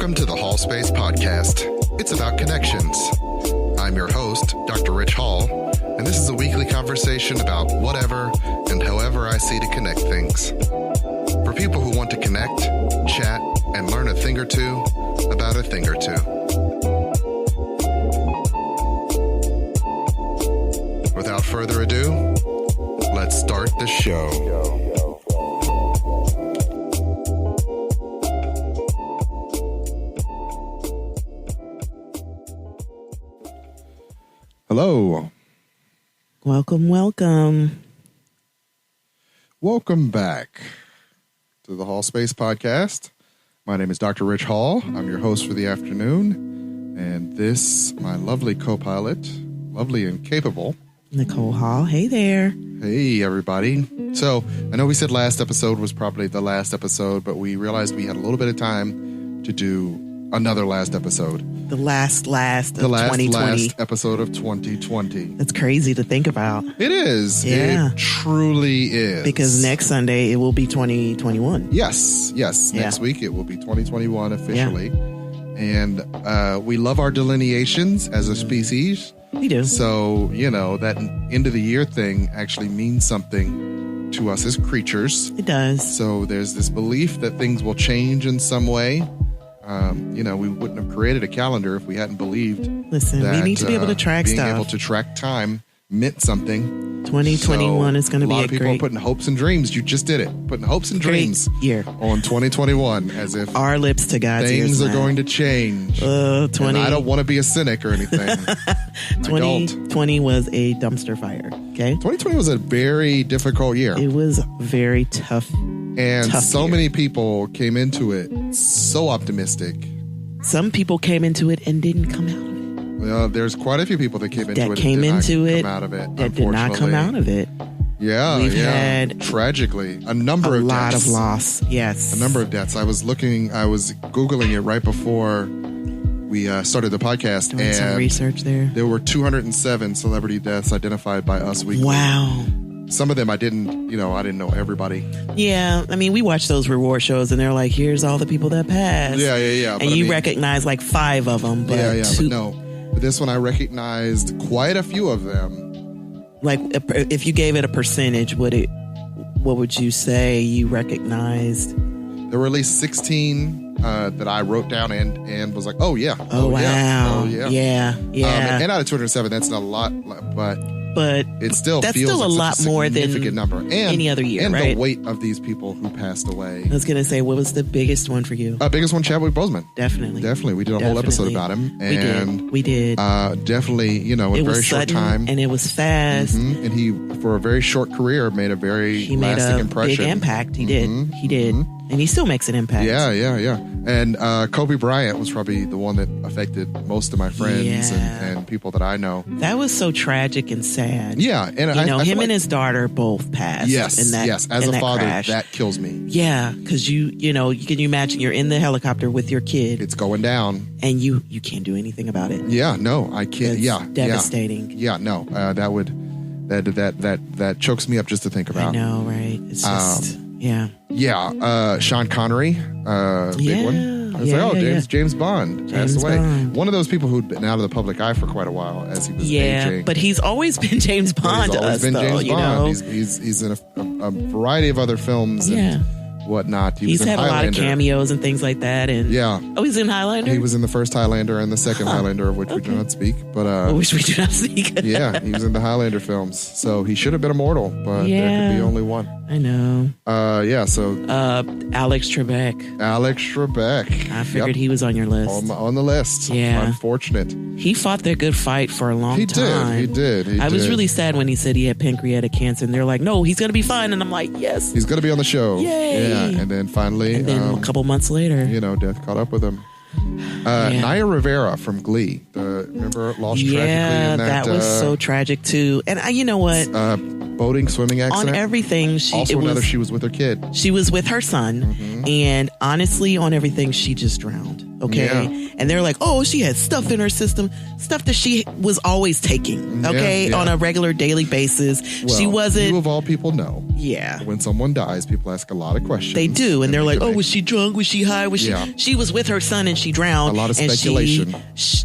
Welcome to the Hall Space Podcast. It's about connections. I'm your host, Dr. Ritch Hall, and this is a weekly conversation about whatever and however I see to connect things. For people who want to connect, chat, and learn a thing or two about a thing or two. Without further ado, let's start the show. Hello. Welcome. Welcome back to the Hall Space Podcast. My name is Dr. Ritch Hall. I'm your host for the afternoon. And this, my lovely co-pilot, lovely and capable, Nicole Hall. Hey there. Hey, everybody. So, I know we said last episode was probably the last episode, but we realized we had a little bit of time to do another last episode. The last of 2020. Last episode of 2020. That's crazy to think about. It is. Yeah. It truly is. Because next Sunday, it will be 2021. Yes. Next week, it will be 2021 officially. Yeah. And we love our delineations as a species. We do. So, that end of the year thing actually means something to us as creatures. It does. So there's this belief that things will change in some way. We wouldn't have created a calendar if we hadn't believed. Listen, we need to be able to track being stuff. Being able to track time meant something. 2021 is going to be a lot of people are putting hopes and dreams. You just did it. Putting hopes and dreams year on 2021 as if our lips to God's ears. Things are going to change. And I don't want to be a cynic or anything. 2020 was a dumpster fire. Okay. 2020 was a very difficult year. It was very tough. And so many people came into it so optimistic. Some people came into it and didn't come out of it. Well, there's quite a few people that came into it that come out of it. That did not come out of it. Yeah, We've had tragically a number of deaths. A lot of loss. Yes, a number of deaths. I was Googling it right before we started the podcast, doing some research there. There were 207 celebrity deaths identified by Us Weekly. Wow. Some of them I didn't know everybody. Yeah, I mean, we watch those reward shows, and they're like, "Here's all the people that passed." Yeah. And you recognize like 5 of them, but but this one I recognized quite a few of them. Like, if you gave it a percentage, what would you say you recognized? There were at least 16 that I wrote down and was like, "Oh yeah, oh wow, yeah." And out of 207, that's not a lot, but it still that's feels still like a lot more than significant number. And any other year, and right? the weight of these people who passed away. I was gonna say, what was the biggest one for you? Biggest one, Chadwick Boseman. Definitely. We did a whole episode about him, and we did. Definitely, in a very short time, and it was fast. Mm-hmm. And he, for a very short career, made a very lasting impression. Big impact. He did. And he still makes an impact. Yeah. And Kobe Bryant was probably the one that affected most of my friends and people that I know. That was so tragic and sad. Yeah, and I him and his daughter both passed. Yes. As a father, crash. That kills me. Yeah, because you can you imagine you're in the helicopter with your kid. It's going down, and you can't do anything about it. Yeah, no, I can't. It's devastating. Yeah, no, that chokes me up just to think about. I know, right? It's just. Sean Connery, big one. I was James Bond passed away. One of those people who'd been out of the public eye for quite a while as he was aging. But he's always been James Bond to us, though. James Bond. He's in a variety of other films and whatnot. He's had a lot of cameos and things like that. And he's in Highlander? He was in the first Highlander and the second Highlander, of which we do not speak. But which we do not speak. Yeah, he was in the Highlander films. So he should have been immortal, but there could be only one. I know. So Alex Trebek. I figured he was on your list. On the list. Yeah. Unfortunate. He fought their good fight for a long time. He did. I was really sad when he said he had pancreatic cancer, and they're like, "No, he's going to be fine." And I'm like, "Yes, he's going to be on the show." Yay! Yeah, and then finally, a couple months later, death caught up with him. Naya Rivera from Glee. Remember, lost tragically in that. That was so tragic too. And you know what? Boating, swimming accident. On everything, she was with her kid. She was with her son, and honestly, on everything, she just drowned. Okay. Yeah. And they're like, oh, she had stuff in her system, stuff that she was always taking. Okay. On a regular daily basis. Well, she wasn't. You of all people know. Yeah. When someone dies, people ask a lot of questions. They do. And they're like, oh, was she drunk? Was she high? Was she was with her son and she drowned. A lot of speculation.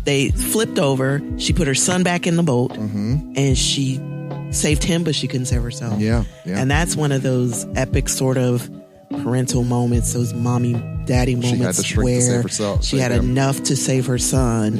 They flipped over. She put her son back in the boat and she saved him, but she couldn't save herself. Yeah. And that's one of those epic sort of parental moments, those mommy daddy moments, she had the strength where to save herself, she had enough to save her son,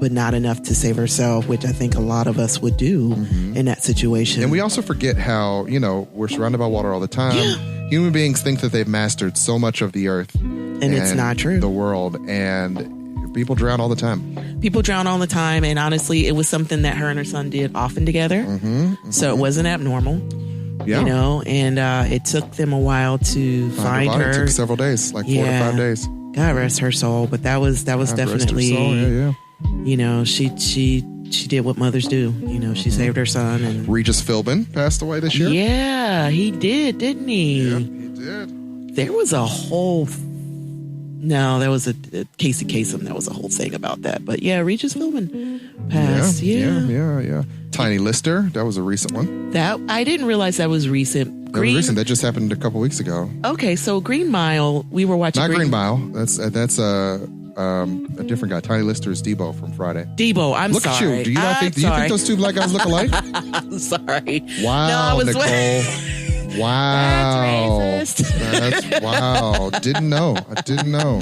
but not enough to save herself, which I think a lot of us would do in that situation. And we also forget how, we're surrounded by water all the time. Human beings think that they've mastered so much of the earth, and it's not true. The world, and people drown all the time. People drown all the time, and honestly, it was something that her and her son did often together, so it wasn't abnormal. Yeah. And it took them a while to find her. It took several days, like 4 to 5 days. God rest her soul. But that was definitely, she did what mothers do. She saved her son. And Regis Philbin passed away this year. Yeah, he did, didn't he? Yeah, he did. There was a whole. No, there was a Casey Kasem. There was a whole thing about that. But yeah, Regis Philbin passed. Yeah. Tiny Lister, that was a recent one. That I didn't realize that was recent. That was recent. That just happened a couple weeks ago. Okay, so Green Mile, we were watching. Not Green Mile. That's a different guy. Tiny Lister is Debo from Friday. Debo, I'm look sorry. Look at you. Do you think those two black guys look alike? I'm sorry. Wow, no, Nicole. Wow. That's racist. That's wow. I didn't know.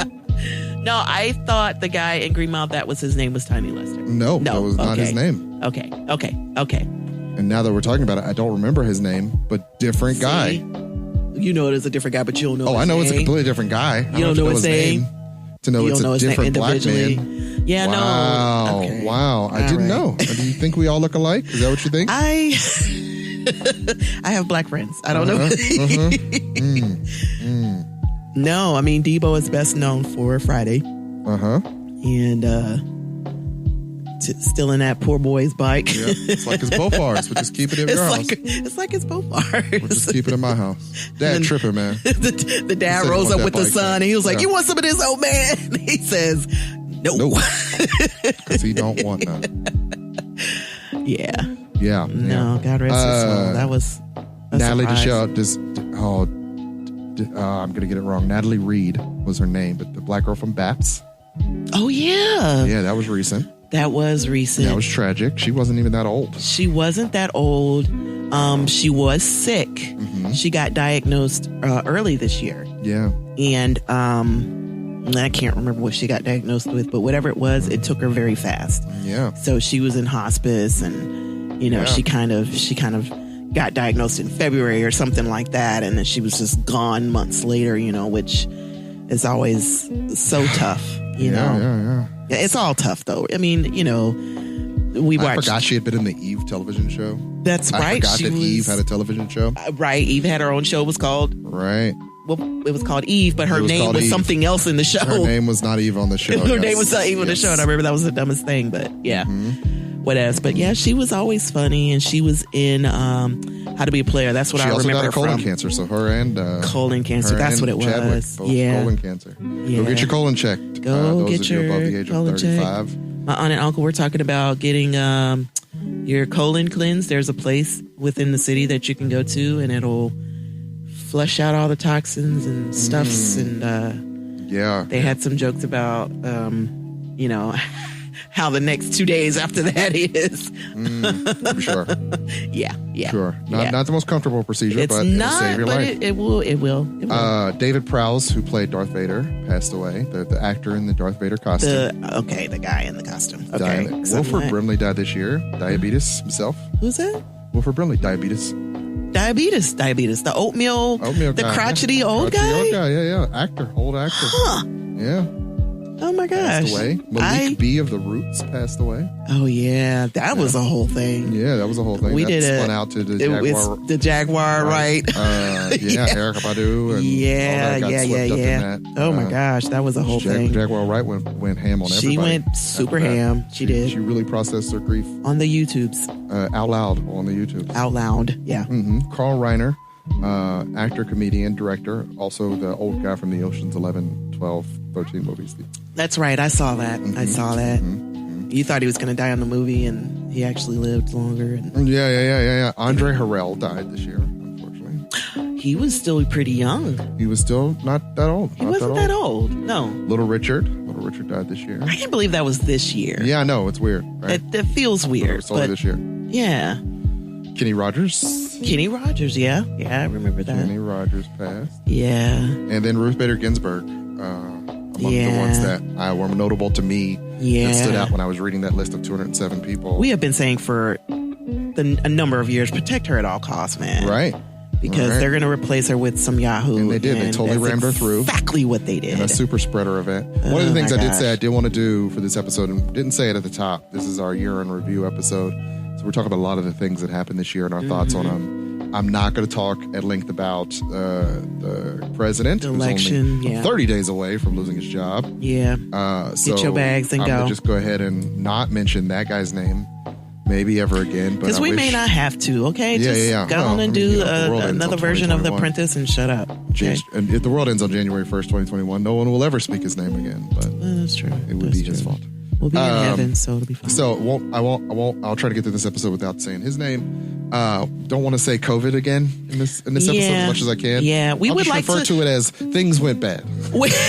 No, I thought the guy in Green Mile, that was his name, was Tiny Lister. No, that was not his name. Okay. And now that we're talking about it, I don't remember his name, but different guy. You know it is a different guy, but you don't know his name. I know it's a completely different guy. You don't know his name? To know it's a different black man. Yeah, wow. no. Okay. Wow. I didn't know. Do you think we all look alike? Is that what you think? I have black friends. I don't know. No, I mean, Debo is best known for Friday. And still in that poor boy's bike. Yeah, it's like it's both ours. We'll just keep it in your house. It's like it's both ours. We'll just keep it in my house. Dad tripping, man. The dad rose up with the son and he was like, you want some of this, old man? He says, nope. Because he don't want none. Yeah. No, God rest his soul. That was Natalie I'm going to get it wrong. Natalie Reed was her name, but the black girl from Baps. Oh, yeah. Yeah, that was recent. That was That was tragic. She wasn't even that old. She wasn't that old. She was sick. She got diagnosed early this year. Yeah. And I can't remember what she got diagnosed with, but whatever it was, it took her very fast. Yeah. So she was in hospice and, she kind of got diagnosed in February or something like that. And then she was just gone months later, which is always so tough, Yeah. It's all tough, though. I mean, we watched. I forgot she had been in the Eve television show. That's right. I forgot that Eve had a television show. Right. Eve had her own show. It was called. Right. Well, it was called Eve, but her name was something else in the show. Her name was not Eve on the show. Her name was not Eve on the show, and I remember that was the dumbest thing, but yeah. What else? But yeah, she was always funny, and she was in How to Be a Player. That's what I remember. She also got colon cancer, so her and colon cancer. That's what it Chadwick, was. both colon cancer. Yeah. Go get your colon checked. Go get those your of you above the age of 35. Check. My aunt and uncle were talking about getting your colon cleansed. There's a place within the city that you can go to, and it'll flush out all the toxins and stuffs. And they had some jokes about how the next 2 days after that is. Sure. Yeah. Sure. Not the most comfortable procedure, but it'll save your life. It will. David Prowse, who played Darth Vader, passed away. The actor in the Darth Vader costume. The guy in the costume. Okay. Wilford Brimley died this year. Diabetes himself. Who's that? Wilford Brimley, diabetes. The oatmeal guy, the crotchety old guy? Yeah. Old actor. Huh. Yeah. Oh my gosh. Passed away. Malik B of the Roots passed away. Oh yeah. That was a whole thing. Yeah, that was a whole thing. We that spun out to the Jaguar. The Jaguar, right? Erykah Badu and all that got swept up in that. Oh my gosh, that was a whole thing. Jaguar Wright went ham on everybody. She went super ham. She did. She really processed her grief. On the YouTubes. Out loud on the YouTubes. Out loud, yeah. Carl Reiner, actor, comedian, director, also the old guy from the Ocean's 11, 12 13 movies. That's right. I saw that. I saw that. You thought he was going to die on the movie, and he actually lived longer. And Yeah. Andre Harrell died this year, unfortunately. he was still pretty young. He was still not that old. He wasn't that old. No. Little Richard died this year. I can't believe that was this year. Yeah, I know. It's weird. Right? That feels weird. It's only this year. Yeah. Kenny Rogers. Yeah. Yeah, I remember that. Kenny Rogers passed. Yeah. And then Ruth Bader Ginsburg, among the ones that were notable to me that stood out when I was reading that list of 207 people. We have been saying for a number of years, protect her at all costs, man. Right. Because they're going to replace her with some Yahoo. And they did. They totally rammed her through. Exactly what they did. In a super spreader event. One of the things I did say I did want to do for this episode, and didn't say it at the top, this is our year in review episode. So we're talking about a lot of the things that happened this year and our thoughts on them. I'm not going to talk at length about the president. The election, who's only 30 days away from losing his job. Yeah. So get your bags and I'm go. going to just go ahead and not mention that guy's name. Maybe ever again. Because we may not have to, okay? Just go on and do another version of The Apprentice and shut up. Okay? And if the world ends on January 1st, 2021, no one will ever speak his name again. But that's true. It would be his fault. We'll be in heaven, so it'll be fine. So I'll try to get through this episode without saying his name. Don't want to say COVID again in this episode as much as I can. Yeah, we would like refer to it as things went bad. I'll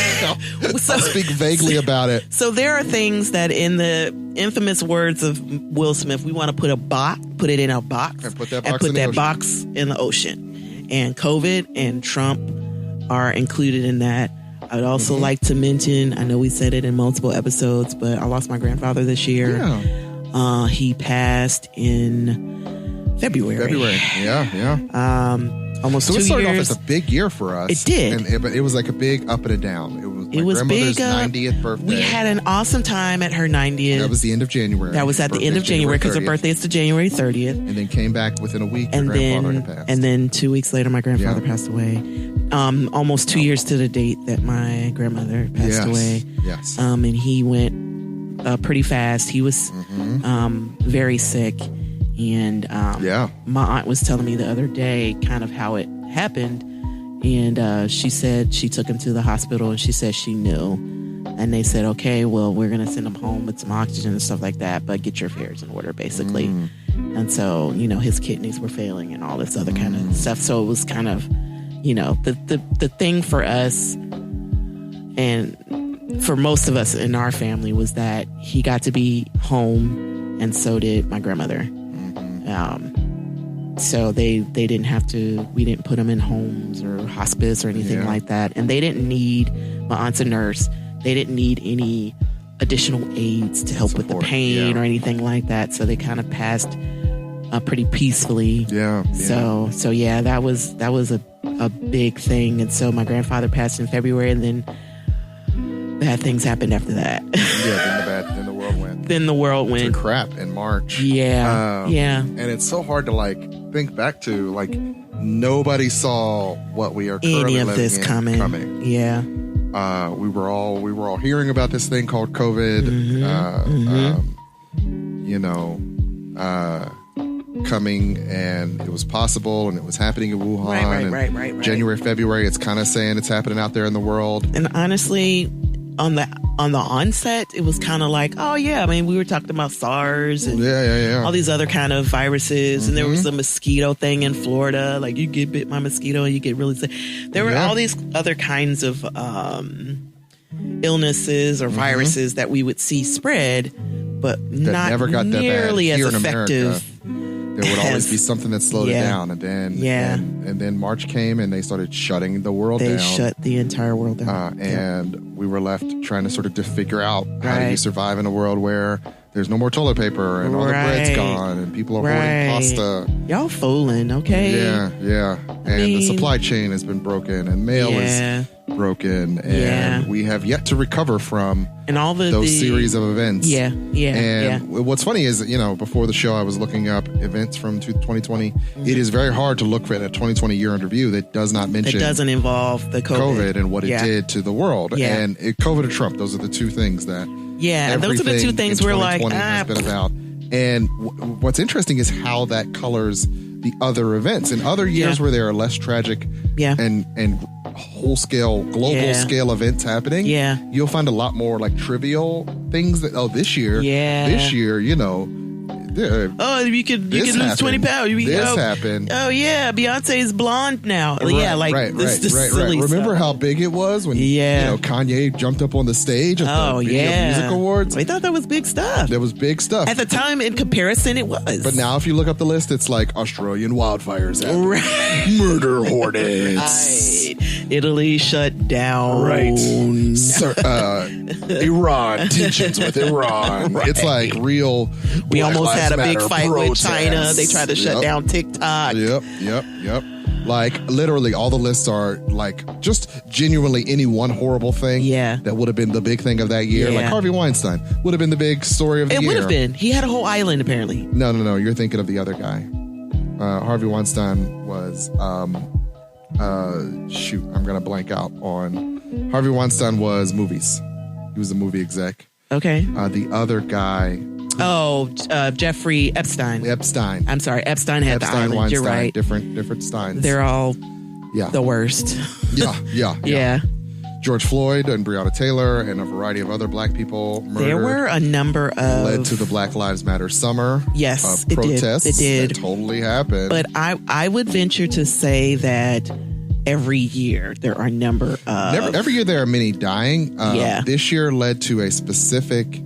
speak vaguely about it. So there are things that, in the infamous words of Will Smith, we want to put it in a box and put that box in the ocean. And COVID and Trump are included in that. I would also like to mention, I know we said it in multiple episodes, but I lost my grandfather this year. Yeah. He passed in February. Yeah. Almost 2 years. So it started off as a big year for us. It did. But it was like a big up and a down. It was my grandmother's big, 90th birthday. We had an awesome time at her 90th. That was the end of January. That was at the end of January because her birthday is to January 30th. And then came back within a week. And grandfather had passed. And then 2 weeks later, my grandfather passed away. Almost 2 years to the date that my grandmother passed away. Yes. And he went pretty fast. He was very sick. And my aunt was telling me the other day kind of how it happened. And she said she took him to the hospital, and she said she knew. And they said, okay, well, we're going to send him home with some oxygen and stuff like that, but get your affairs in order, basically. And so, his kidneys were failing and all this other kind of stuff. So it was kind of, the thing for us and for most of us in our family was that he got to be home, and so did my grandmother. So they didn't have to, we didn't put them in homes or hospice or anything like that. And they didn't need, my aunt's a nurse, they didn't need any additional aids to help with the pain or anything like that. So they kind of passed pretty peacefully. So that was a big thing. And so my grandfather passed in February, and then bad things happened after that. Then the world went. Then the world went to crap in March. And it's so hard to think back to nobody saw what we are currently any of this coming. Yeah. We were all hearing about this thing called COVID. Coming, and it was possible, and it was happening in Wuhan. Right. January, February, it's kind of saying it's happening out there in the world. And honestly, on the onset, it was kind of like, oh yeah, I mean, we were talking about SARS and all these other kind of viruses, and there was a mosquito thing in Florida, like you get bit by a mosquito and you get really sick. There were all these other kinds of illnesses or viruses that we would see spread, but that not never got nearly as effective. There would always be something that slowed it down, and then and then March came, and they started shutting the world down. They shut the entire world down, and we were left trying to sort of figure out how do you survive in a world where there's no more toilet paper and all the bread's gone and people are hoarding pasta. Y'all fooling, okay? Yeah. And the supply chain has been broken, and mail is broken, and we have yet to recover from and all those series of events. And what's funny is, before the show, I was looking up events from 2020. It is very hard to look at a 2020 year in review that does not mention, that doesn't involve the COVID and what it did to the world. And COVID and Trump, those are the two things that those are the two things we're like, has been about. And what's interesting is how that colors the other events. In other years where they are less tragic and whole scale, global scale events happening, you'll find a lot more like trivial things that, this year, you could lose 20 pounds. This happened. Oh yeah, Beyonce's blonde now. This silly Remember stuff. how big it was when Kanye jumped up on the stage at the Video Music Awards? I thought that was big stuff. That was big stuff. At the time, in comparison, it was. But now if you look up the list, it's like Australian wildfires happened. Murder hornets. Right. Italy shut down. Right. Iran. Tensions with Iran. Right. It's like real. We almost had a big fight protests. with China. They tried to shut down TikTok. Yep. Like literally all the lists are like just genuinely any one horrible thing that would have been the big thing of that year. Like Harvey Weinstein would have been the big story of the year. It would have been. He had a whole island apparently. No. You're thinking of the other guy. Harvey Weinstein was I'm gonna blank out on. Harvey Weinstein was movies. He was a movie exec. Okay. The other guy. Jeffrey Epstein. I'm sorry, Epstein had the island. Weinstein, You're right. Different Steins. They're all the worst. Yeah. George Floyd and Breonna Taylor and a variety of other black people murdered. There were a number of... led to the Black Lives Matter summer. Yes, protests. It did. It totally happened. But I would venture to say that every year there are a number of... Every year there are many dying. This year led to a specific...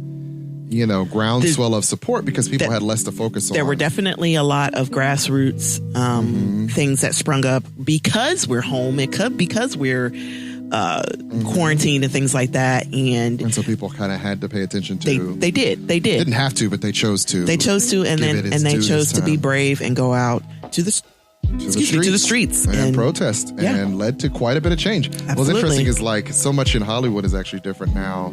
groundswell of support because people had less to focus on. There were definitely a lot of grassroots things that sprung up because we're home, because we're quarantined and things like that, and so people kind of had to pay attention to. They did. Didn't have to, but they chose to. They chose to, and they chose to be brave and go out to the streets and protest, and led to quite a bit of change. Absolutely. What's interesting is like so much in Hollywood is actually different now,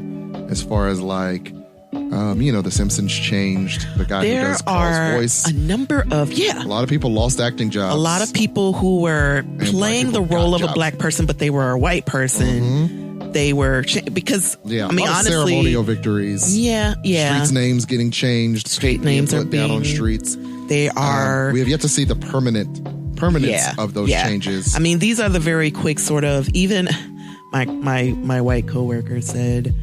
as far as like. The Simpsons changed. The guy who does Carl's voice. A number of A lot of people lost acting jobs. A lot of people who were playing the role of a black person, but they were a white person. They were because honestly, ceremonial victories. Streets names getting changed. Street names are down on streets. They are. We have yet to see the permanence of those changes. I mean, these are the very quick sort of. Even my white coworker said.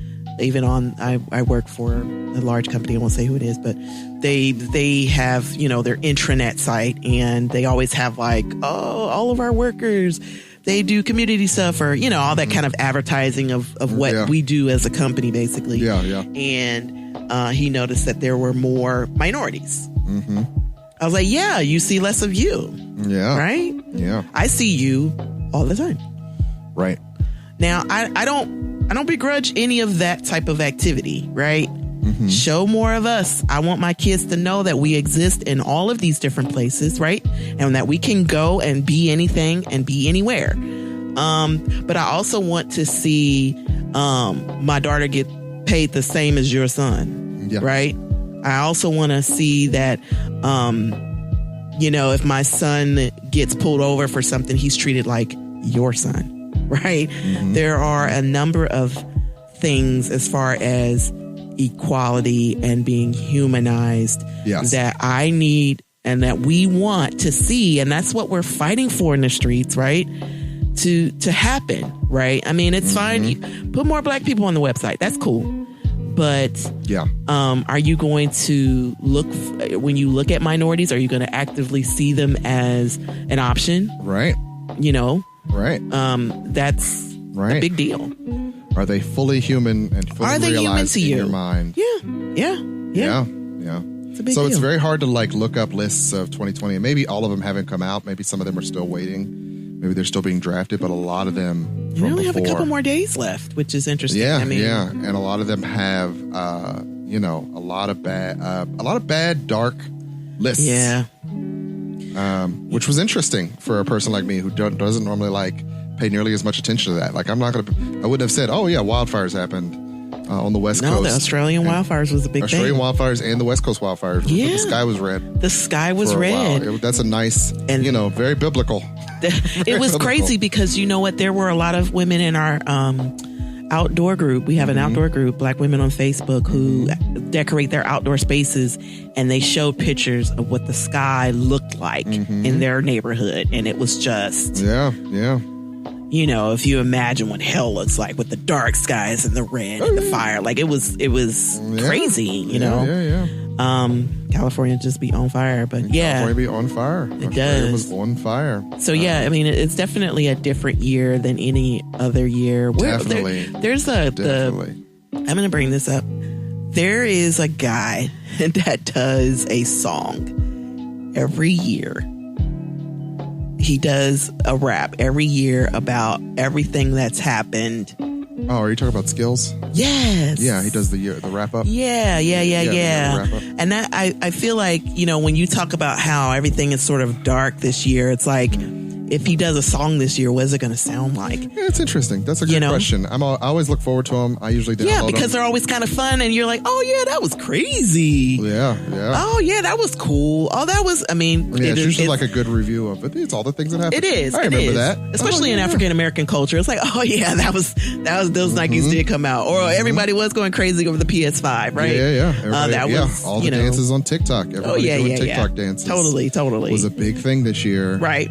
Even on, I work for a large company. I won't say who it is, but they have, their intranet site, and they always have like, all of our workers, they do community stuff or, all that kind of advertising of what we do as a company, basically. Yeah. And he noticed that there were more minorities. Mm-hmm. I was like, yeah, you see less of you. Yeah. Right? Yeah. I see you all the time. Right. Now, I don't begrudge any of that type of activity, right? Mm-hmm. Show more of us. I want my kids to know that we exist in all of these different places, right? And that we can go and be anything and be anywhere. But I also want to see my daughter get paid the same as your son, right? I also want to see that, if my son gets pulled over for something, he's treated like your son. Right. Mm-hmm. There are a number of things as far as equality and being humanized that I need and that we want to see. And that's what we're fighting for in the streets. Right. To happen. Right. I mean, it's fine. Put more black people on the website. That's cool. But are you going to when you look at minorities, are you going to actively see them as an option? Right. Right. That's a big deal. Are they fully human and fully realized in your mind? Yeah. It's a big deal. It's very hard to look up lists of 2020, and maybe all of them haven't come out. Maybe some of them are still waiting. Maybe they're still being drafted, but a lot of them. You only have a couple more days left, which is interesting. And a lot of them have, a lot of bad, dark lists. Yeah. Which was interesting for a person like me who doesn't normally pay nearly as much attention to that. I wouldn't have said, wildfires happened on the West Coast. No, the Australian wildfires was a big thing. Australian wildfires and the West Coast wildfires. Yeah. The sky was red. The sky was red. That's a nice, and very biblical. It was crazy because you know what? There were a lot of women in our outdoor group. We have an outdoor group, Black women on Facebook, who decorate their outdoor spaces, and they showed pictures of what the sky looked like in their neighborhood, and it was just you know, if you imagine what hell looks like with the dark skies and the red and the fire, like it was crazy, you know. California just be on fire, but California be on fire. It does. It was on fire. So I mean, it's definitely a different year than any other year. Definitely. I'm going to bring this up. There is a guy that does a song every year. He does a rap every year about everything that's happened. Oh, are you talking about Skills? Yes. Yeah, he does the wrap up. Yeah. Wrap up. And that I feel like, you know, when you talk about how everything is sort of dark this year, it's like, if he does a song this year, what is it going to sound like? Yeah, it's interesting. That's a good question. I always look forward to them. I usually download them. Yeah, because they're always kind of fun, and you're like, oh yeah, that was crazy. Yeah. Oh yeah, that was cool. Oh, that was. I mean, it's usually like a good review of it. It's all the things that happen. It is. I remember that, especially in African American culture. It's like, oh yeah, that was those Nikes did come out, or everybody was going crazy over the PS5, right? Yeah. That was all the dances on TikTok. Everybody doing TikTok dances. Totally was a big thing this year. Right.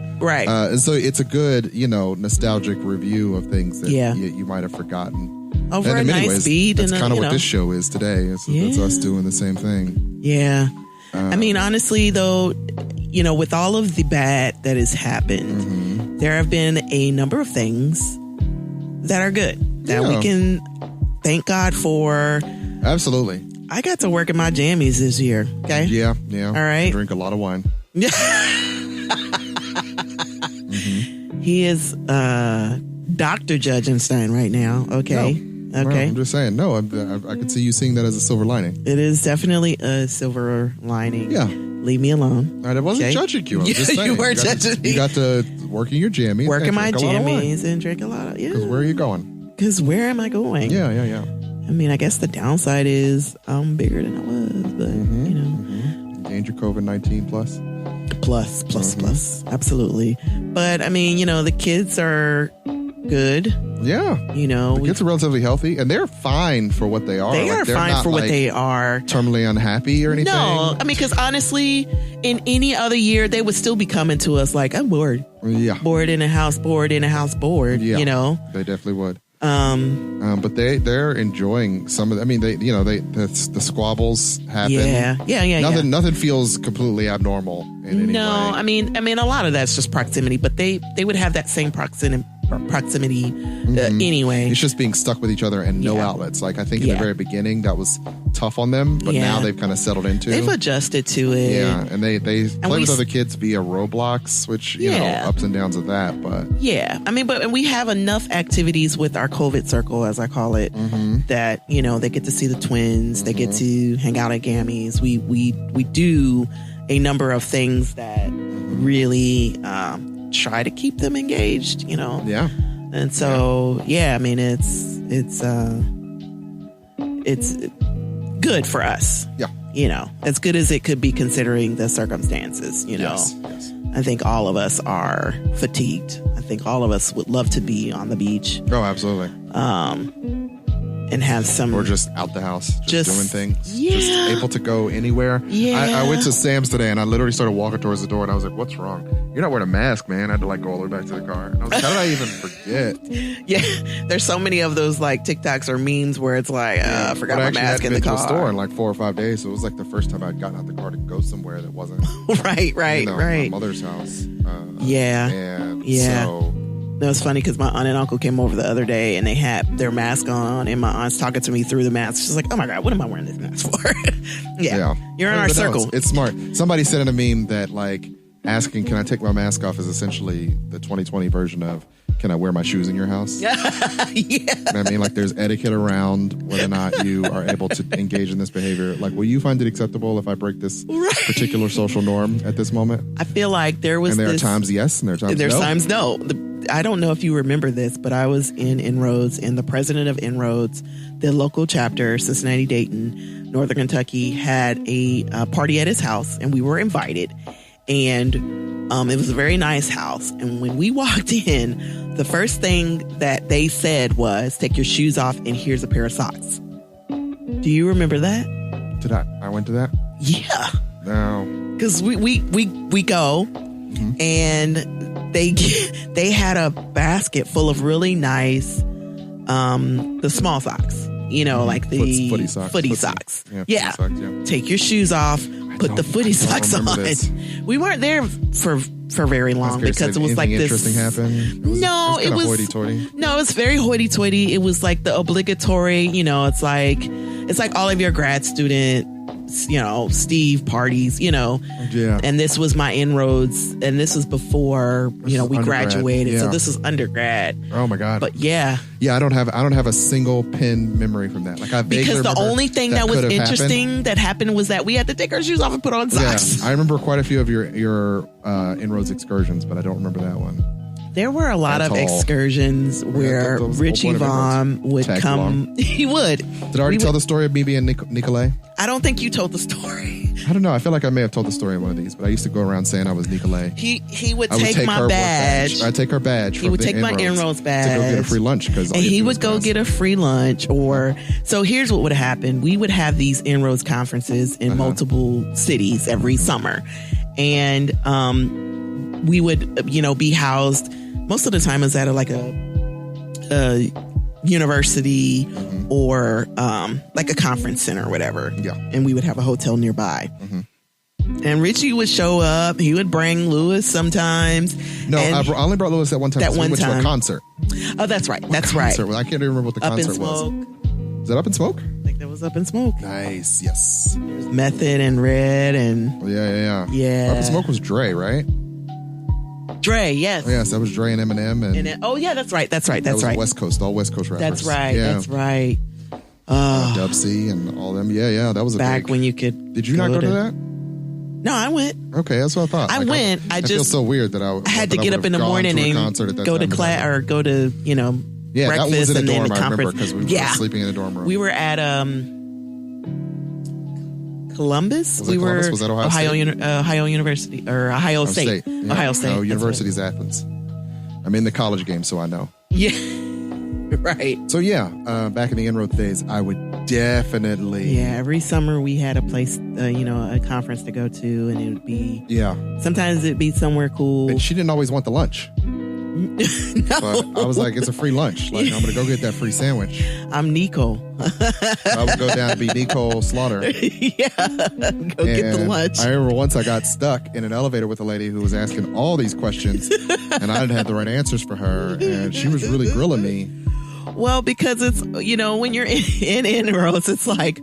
And so it's a good, nostalgic review of things that you might have forgotten. Over and a in many nice ways, beat. That's kind of what this show is today. It's us doing the same thing. Yeah. I mean, honestly, though, with all of the bad that has happened, there have been a number of things that are good that we can thank God for. Absolutely. I got to work in my jammies this year. Okay. Yeah. All right. I drink a lot of wine. He is Dr. Judgenstein right now. Okay. No, I'm just saying. No, I could see you seeing that as a silver lining. It is definitely a silver lining. Yeah. Leave me alone. I wasn't judging you. I was just saying. You were judging me. You got to work in your jammies. Working my jammies and drink a lot of. Because where are you going? Because where am I going? Yeah. I mean, I guess the downside is I'm bigger than I was, but Gained your COVID-19 plus. Plus. Absolutely. But I mean, the kids are good. Yeah. The kids are relatively healthy and they're fine for what they are. They're fine for what they are. Terminally unhappy or anything. No, I mean, because honestly, in any other year, they would still be coming to us like, I'm bored. Yeah. Bored in a house, bored. Yeah. They definitely would. But they're enjoying some of. The squabbles happen. Yeah. Nothing feels completely abnormal in any way. No, I mean, a lot of that's just proximity, but they would have that same proximity anyway. It's just being stuck with each other and no outlets. Like I think in the very beginning that was tough on them, but now they've kind of settled into. They've adjusted to it. Yeah, and they play with other kids via Roblox, which ups and downs of that. But I mean, but we have enough activities with our COVID circle, as I call it, that they get to see the twins, they get to hang out at Gammy's. We do a number of things that really try to keep them engaged, Yeah. And so, I mean, it's good for us. Yeah. As good as it could be considering the circumstances, Yes. I think all of us are fatigued. I think all of us would love to be on the beach. Oh, absolutely. And have some... Or just out the house, just doing things. Yeah. Just able to go anywhere. Yeah. I went to Sam's today and I literally started walking towards the door and I was like, what's wrong? You're not wearing a mask, man. I had to go all the way back to the car. And I was like, how did I even forget? Yeah. There's so many of those TikToks or memes where it's like, I forgot my mask in the car. I actually hadn't been to a store in 4 or 5 days. So it was the first time I'd gotten out the car to go somewhere that wasn't right. my mother's house. So... That was funny because my aunt and uncle came over the other day and they had their mask on and my aunt's talking to me through the mask. She's like, oh my God, what am I wearing this mask for? You're in our circle. It's smart. Somebody said in a meme that asking, can I take my mask off is essentially the 2020 version of, can I wear my shoes in your house? Yeah. I mean, there's etiquette around whether or not you are able to engage in this behavior. Will you find it acceptable if I break this particular social norm at this moment? I feel like there was are times yes and there are times no. There's times no. I don't know if you remember this, but I was in Inroads and the president of Inroads, the local chapter, Cincinnati, Dayton, Northern Kentucky, had a party at his house and we were invited. And it was a very nice house. And when we walked in, the first thing that they said was, take your shoes off and here's a pair of socks. Do you remember that? Did I went to that? Yeah. No. Because we go and they had a basket full of really nice, the small socks, like the footy socks. Yeah. Footy socks, take your shoes off, put the footy socks on. We weren't there for very long because it was like this. Interesting happened. It was hoity-toity. No, it's very hoity-toity. It was like the obligatory. It's like all of your grad student, Steve parties. Yeah. And this was my inroads, and this was before we graduated. Yeah. So this was undergrad. Oh my God. But yeah. I don't have a single pin memory from that. Like because the only thing that was interesting that happened was that we had to take our shoes off and put on socks. Yeah, I remember quite a few of your inroads excursions, but I don't remember that one. There were a lot of excursions where Richie Vom would come. He would. Did I already tell the story of me being Nicole? I don't think you told the story. I don't know. I feel like I may have told the story in one of these, but I used to go around saying I was Nicole. He would take my badge. I'd take her badge. He would take my inroads badge to go get a free lunch. And he would go get a free lunch. So here's what would happen. We would have these inroads conferences in multiple cities every summer. And we would, be housed. Most of the time is at a university or like a conference center or whatever. Yeah. And we would have a hotel nearby. And Richie would show up. He would bring Lewis sometimes. No, I only brought Lewis that one time. We went to a concert. Oh, that's right. That's right. Well, I can't even remember what the concert was. Is that Up in Smoke? I think that was Up in Smoke. Nice. Yes. There's Method and Red and... Yeah. Yeah. Up in Smoke was Dre, right? Dre, yes. Yes, that was Dre and Eminem. That's right. That was West Coast, all West Coast rappers. That's right. Yeah. That's right. Dub C and all them. Yeah. That was back when you could. Did you not go to that? No, I went. Okay, that's what I thought. I went. I just feel so weird that I had to get up in the morning and go to class or go to breakfast, that was in and the dorm, then the conference because we were sleeping in the dorm room. We were at Columbus. Was that Ohio University or Ohio State? Yeah. Ohio State. No, University's Athens. I'm in the college game, so I know. Yeah. Right. So back in the inroad days, I would definitely. Yeah, every summer we had a place, a conference to go to, and it would be. Yeah. Sometimes it'd be somewhere cool. And she didn't always want the lunch. No. But I was like, it's a free lunch. Like, I'm going to go get that free sandwich. I'm Nicole. I would go down and be Nicole Slaughter. Yeah. Go get the lunch. I remember once I got stuck in an elevator with a lady who was asking all these questions, and I didn't have the right answers for her, and she was really grilling me. Well, because it's, when you're in inroads, it's like,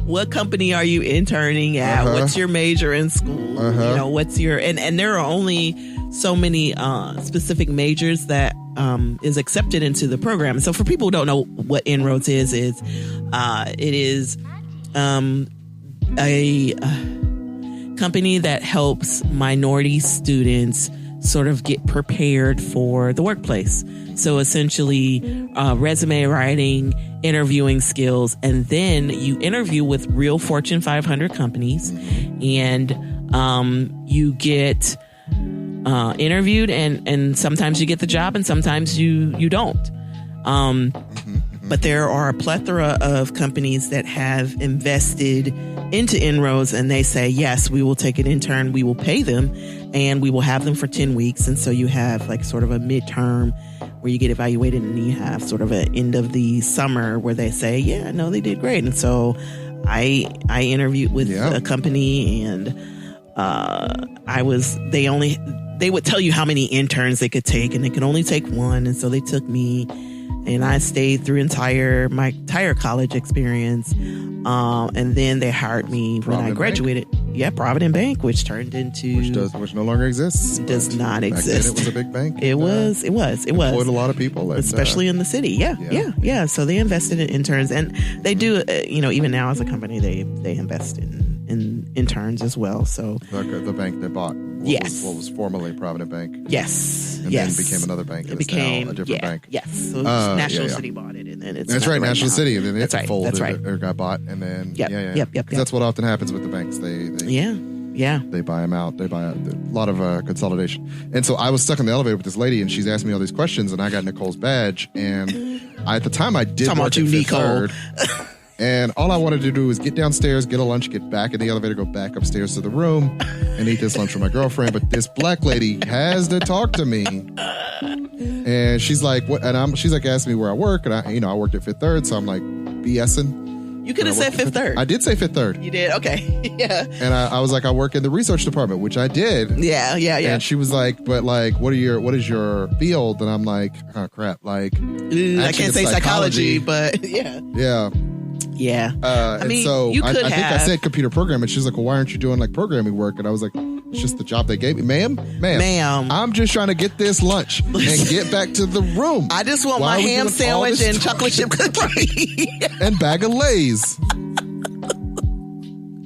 what company are you interning at? What's your major in school? What's your, and there are only so many specific majors that is accepted into the program. So for people who don't know what Inroads is it is a company that helps minority students sort of get prepared for the workplace. So essentially resume writing, interviewing skills, and then you interview with real Fortune 500 companies, and you get interviewed, and sometimes you get the job and sometimes you don't. But there are a plethora of companies that have invested into Inroads, and they say, yes, we will take an intern, we will pay them, and we will have them for 10 weeks. And so you have like sort of a midterm where you get evaluated, and you have sort of an end of the summer where they say, yeah, no, they did great. And so I interviewed with a company, and they would tell you how many interns they could take, and they could only take one. And so they took me, and I stayed through my entire college experience. And then they hired me when I graduated. Bank? Yeah, Provident Bank, which turned into which no longer exists. Does not exist. Back then it was a big bank. It was. Employed a lot of people, especially in the city. Yeah. So they invested in interns, and they do. Even now as a company, they invest in interns as well. So the bank they bought. What was formerly Provident Bank. Yes. And then became another bank. It became now a different bank. Yes. So National City bought it, and then it's that's right. National City, and then it folded. That's right. Or got bought, and then Yep. That's what often happens with the banks. They they buy them out. They buy a lot of consolidation. And so I was stuck in the elevator with this lady, and she's asking me all these questions, and I got Nicole's badge, and at the time I did talking work about you, at Fifth Nicole. Third. And all I wanted to do was get downstairs, get a lunch, get back in the elevator, go back upstairs to the room and eat this lunch with my girlfriend. But this black lady has to talk to me. And she's like, what? And she's like, asking me where I work. And I worked at Fifth Third. So I'm like, BSing. You could have said Fifth Third. I did say Fifth Third. You did? Okay. Yeah. And I was like, I work in the research department, which I did. Yeah. And she was like, but like, what is your field? And I'm like, oh crap. Like, I can't say psychology, but yeah. Yeah. Yeah. I mean, so you could I think I said computer programming. And she's like, well, why aren't you doing like programming work? And I was like, it's just the job they gave me. Ma'am, I'm just trying to get this lunch and get back to the room. I just want my ham sandwich and chocolate chip cookie. And bag of Lay's.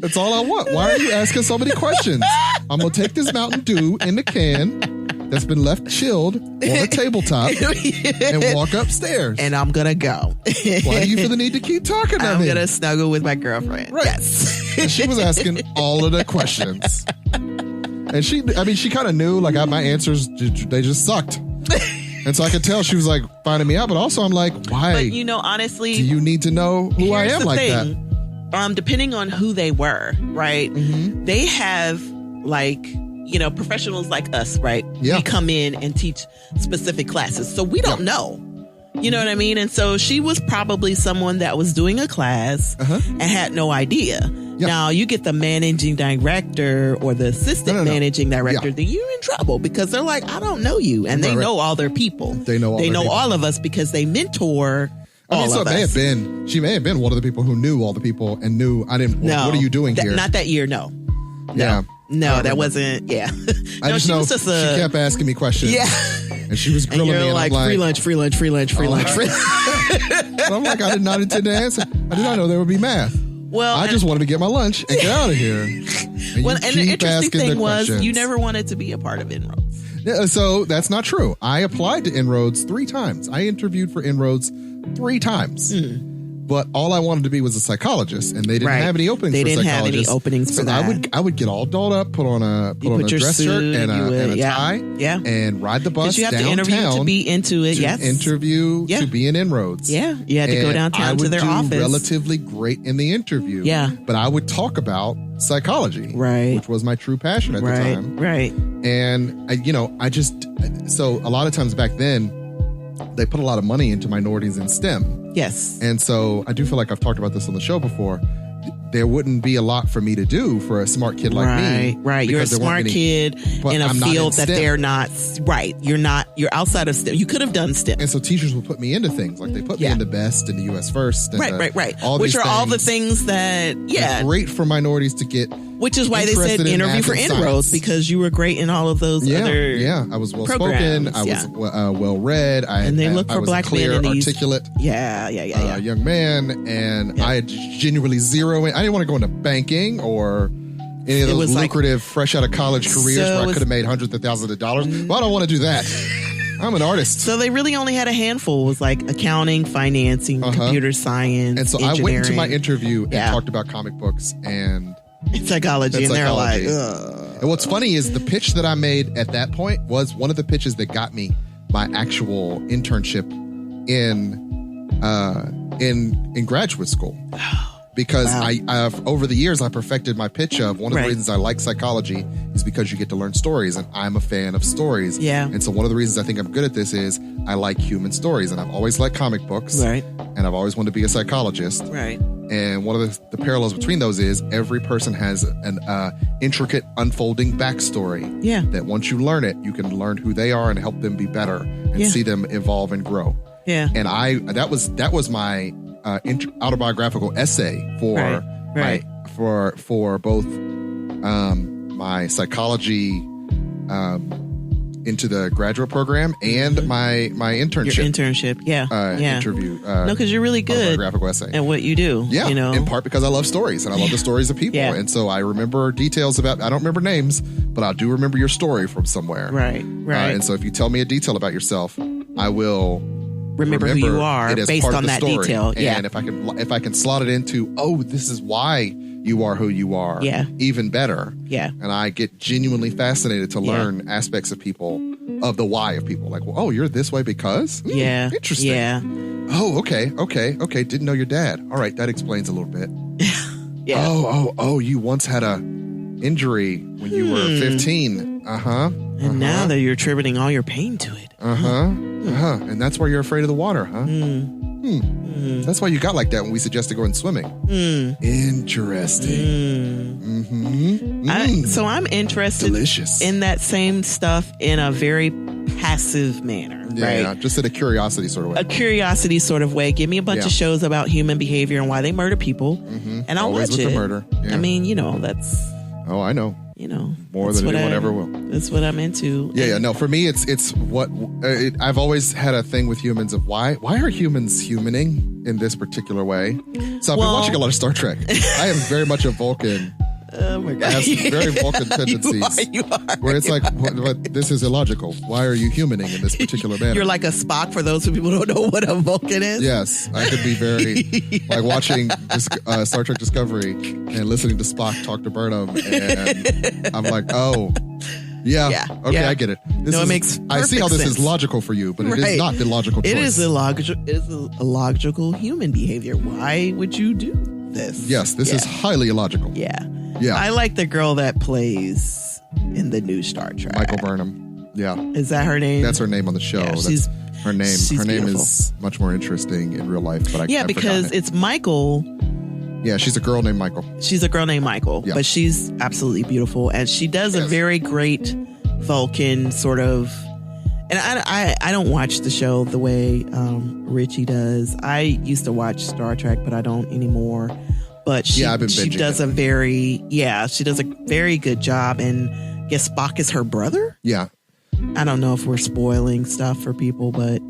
That's all I want. Why are you asking so many questions? I'm going to take this Mountain Dew in the can that's been left chilled on a tabletop and walk upstairs. And I'm going to go. Why do you feel the need to keep talking to me? I'm going to snuggle with my girlfriend. Right. Yes. And she was asking all of the questions. And she kind of knew, like, my answers, they just sucked. And so I could tell she was, like, finding me out. But also I'm like, why? But, honestly. Do you need to know who I am like that? Depending on who they were, right? Mm-hmm. They have, like, professionals like us, right? Yeah. We come in and teach specific classes. So we don't know. You know what I mean? And so she was probably someone that was doing a class and had no idea. Yep. Now, you get the managing director or the assistant managing director, then you're in trouble because they're like, I don't know you. And they know all their people. They know all of us because they mentor all of us. She may have been one of the people who knew all the people and knew I didn't. No, what are you doing here? Not that year, no. Yeah. No, that wasn't. Yeah. I just know she kept asking me questions. Yeah. And she was grilling me. And like, free lunch. And I'm like, I did not intend to answer. I did not know there would be math. Well, I just wanted to get my lunch and get out of here. And the interesting thing was you never wanted to be a part of Inroads. Yeah, so that's not true. I applied to Inroads 3 times. I interviewed for Inroads 3 times. But all I wanted to be was a psychologist, and they didn't have any openings for psychologists. They didn't have any openings for that. I would get all dolled up, put on a dress shirt and a tie, and ride the bus you have downtown. To interview to be into it. Interview to be in Inroads. Yeah, you had to go downtown to their office. I would do relatively great in the interview. Yeah, but I would talk about psychology, which was my true passion at the time. Right. And so a lot of times back then, they put a lot of money into minorities in STEM. Yes. And so I do feel like I've talked about this on the show before. There wouldn't be a lot for me to do for a smart kid like me. Right. You're a smart kid in a field that they're not. Right. You're outside of STEM. You could have done STEM. And so teachers would put me into things like they put me into BEST and the US First. And right. Which are all the things that, great for minorities to get. Which is why they said interview for Inroads, because you were great in all of those other I was well spoken. I was well read. And they look for black clear, men in these, articulate. Young man, and I had genuinely zero. I didn't want to go into banking or any of those lucrative, fresh out of college careers where I could have made hundreds of thousands of dollars. Well, I don't want to do that. I'm an artist. So they really only had a handful. It was like accounting, financing, computer science, and so I went into my interview and talked about comic books and psychology, and they're like, ugh. And what's funny is the pitch that I made at that point was one of the pitches that got me my actual internship in graduate school. Because I've over the years I perfected my pitch of one of the reasons I like psychology is because you get to learn stories, and I'm a fan of stories. Yeah. And so one of the reasons I think I'm good at this is I like human stories, and I've always liked comic books. Right. And I've always wanted to be a psychologist. Right. And one of the parallels between those is every person has an intricate unfolding backstory. Yeah. That once you learn it, you can learn who they are and help them be better and see them evolve and grow. Yeah. And that was my autobiographical essay for both my psychology into the graduate program and my internship. Your internship, interview. No, because you're really good graphical essay at what you do. Yeah, in part because I love stories and I love the stories of people, and so I remember details about. I don't remember names, but I do remember your story from somewhere. Right. And so if you tell me a detail about yourself, I will remember who you are based on that story. Detail. Yeah. And if I can slot it into, this is why you are who you are. Yeah. Even better. Yeah. And I get genuinely fascinated to learn aspects of people of the why of people. Like, well, oh, you're this way because? Yeah. Interesting. Yeah. Oh, okay. Didn't know your dad. All right, that explains a little bit. Yeah. Oh, you once had a injury when you were 15. And now that you're attributing all your pain to it. And that's why you're afraid of the water, huh? That's why you got like that when we suggested going swimming. Interesting. So I'm interested in that same stuff in a very passive manner, right? Just in a curiosity sort of way. A curiosity sort of way. Give me a bunch of shows about human behavior and why they murder people, and I'll Always watch with it. the murder. Yeah. I mean, that's... Oh, I know. More than anyone ever will. That's what I'm into. No, for me, it's what I've always had a thing with humans of why are humans humaning in this particular way? So I've been watching a lot of Star Trek. I am very much a Vulcan. Oh my God. I have some very Vulcan tendencies. You are. Where it's like, but this is illogical. Why are you humaning in this particular manner? You're like a Spock for those who people don't know what a Vulcan is. Yes, I could be very like watching Star Trek Discovery and listening to Spock talk to Burnham, and I'm like, oh, yeah. Okay, I get it. It makes I see how this sense. is logical for you, but it is not the logical choice. It is a logical human behavior. Why would you do this? Yes, this is highly illogical. Yeah. Yeah. I like the girl that plays in the new Star Trek. Michael Burnham. Yeah. Is that her name? That's her name on the show. Yeah, That's her name. Her name beautiful. is much more interesting in real life, but I've because forgotten it. it's Michael. Yeah, she's a girl named Michael. She's a girl named Michael, Yeah. but she's absolutely beautiful, and she does a very great Vulcan sort of. And I don't watch the show the way Richie does. I used to watch Star Trek, but I don't anymore. But she does a very good job, and I guess Spock is her brother. Yeah. I don't know if we're spoiling stuff for people, but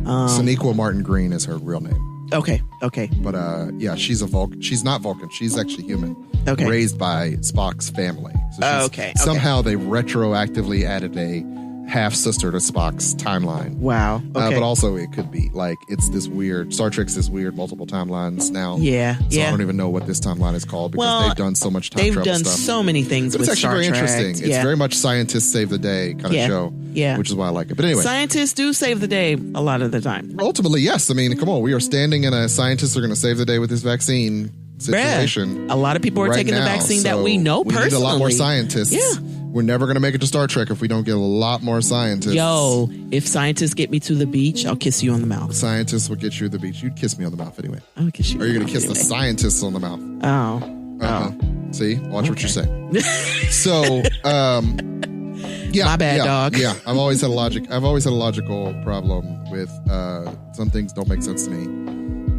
Sonequa Martin Green is her real name. Okay. But she's a Vulcan. She's not Vulcan. She's actually human. Okay. Raised by Spock's family. So somehow they retroactively added a half sister to Spock's timeline. Wow. Okay. But also it could be like it's this weird Star Trek's this weird multiple timelines now. Yeah. So I don't even know what this timeline is called because they've done so much time travel stuff. They've done so many things with Star Trek. It's actually very interesting. It's very much scientists save the day kind of show. Yeah. Which is why I like it. But anyway. Scientists do save the day a lot of the time. Ultimately, yes. I mean, come on. We are standing in a scientists are going to save the day with this vaccine situation. A lot of people are taking the vaccine that we know personally. We need a lot more scientists. Yeah. We're never going to make it to Star Trek if we don't get a lot more scientists. Yo, if scientists get me to the beach, I'll kiss you on the mouth. Scientists will get you to the beach. You'd kiss me on the mouth anyway. I'll kiss you. Or are you going to kiss the scientists on the mouth? Oh. See? Watch what you say. So, my bad, dog. Yeah, I've always had a logical problem with some things don't make sense to me.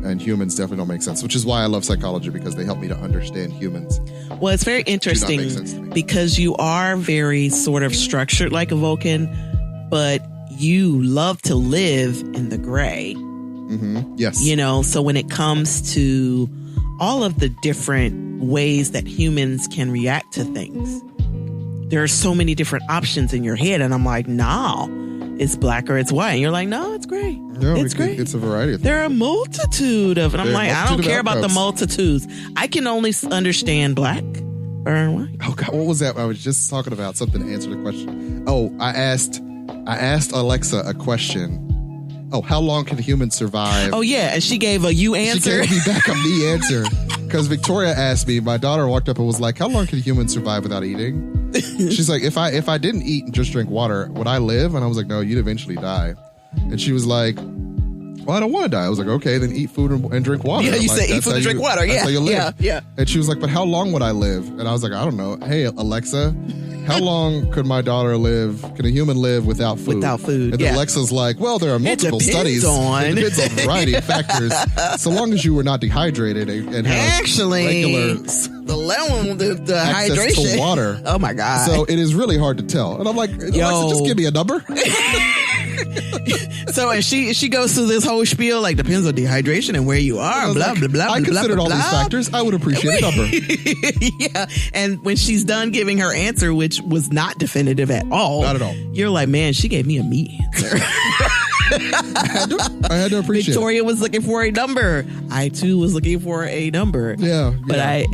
And humans definitely don't make sense, which is why I love psychology, because they help me to understand humans. Well, it's very interesting because you are very sort of structured like a Vulcan, but you love to live in the gray. Mm-hmm. Yes. So when it comes to all of the different ways that humans can react to things, there are so many different options in your head. And I'm like, nah, it's black or it's white. And you're like, no, it's gray. No, it's gray. It's a variety of things. There are a multitude of, and I'm like, I don't care about the multitudes. I can only understand black or white. Oh God, what was that? I was just talking about something to answer the question. Oh, I asked Alexa a question. Oh, how long can humans survive? Oh yeah, and she gave a you answer. She gave me back a me answer. Because Victoria asked me, my daughter walked up and was like, how long can humans survive without eating? She's like, if I didn't eat and just drink water, would I live? And I was like, no, you'd eventually die. And she was like, well, I don't want to die. I was like, okay, then eat food and drink water. Yeah, you like, say eat food and drink water. Yeah, that's how you live. Yeah. And she was like, but how long would I live? And I was like, I don't know. Hey, Alexa, how long could my daughter live? Can a human live without food? Without food, And then Alexa's like, well, there are multiple studies. It depends on a variety of factors. So long as you were not dehydrated and have regular the level, the access hydration. to water. Oh my God. So it is really hard to tell. And I'm like, Alexa, just give me a number. So and she goes through this whole spiel, like depends on dehydration and where you are, blah, blah, blah, I considered blah, all these factors. I would appreciate a number. Yeah. And when she's done giving her answer, which was not definitive at all. Not at all. You're like, man, she gave me a me answer. I had to appreciate Victoria was looking for a number. I too was looking for a number. Yeah. But I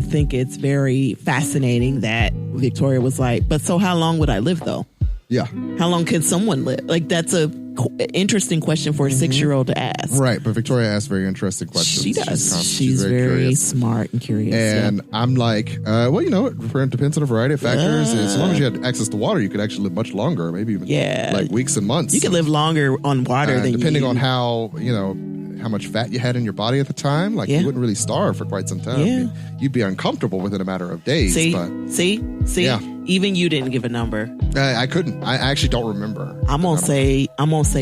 think it's very fascinating that Victoria was like, but so how long would I live though? Yeah. How long can someone live? Like, that's a interesting question for a 6-year-old to ask. Right. But Victoria asks very interesting questions. She does. She's very curious. smart and curious. And I'm like, well, you know, it depends on a variety of factors. As long as you had access to water, you could actually live much longer, maybe even like weeks and months. You could live longer on water than depending on how, you know, how much fat you had in your body at the time. Like, you wouldn't really starve for quite some time. Yeah. You'd be uncomfortable within a matter of days. See? Yeah. Even you didn't give a number. I couldn't. I actually don't remember. I'm gonna say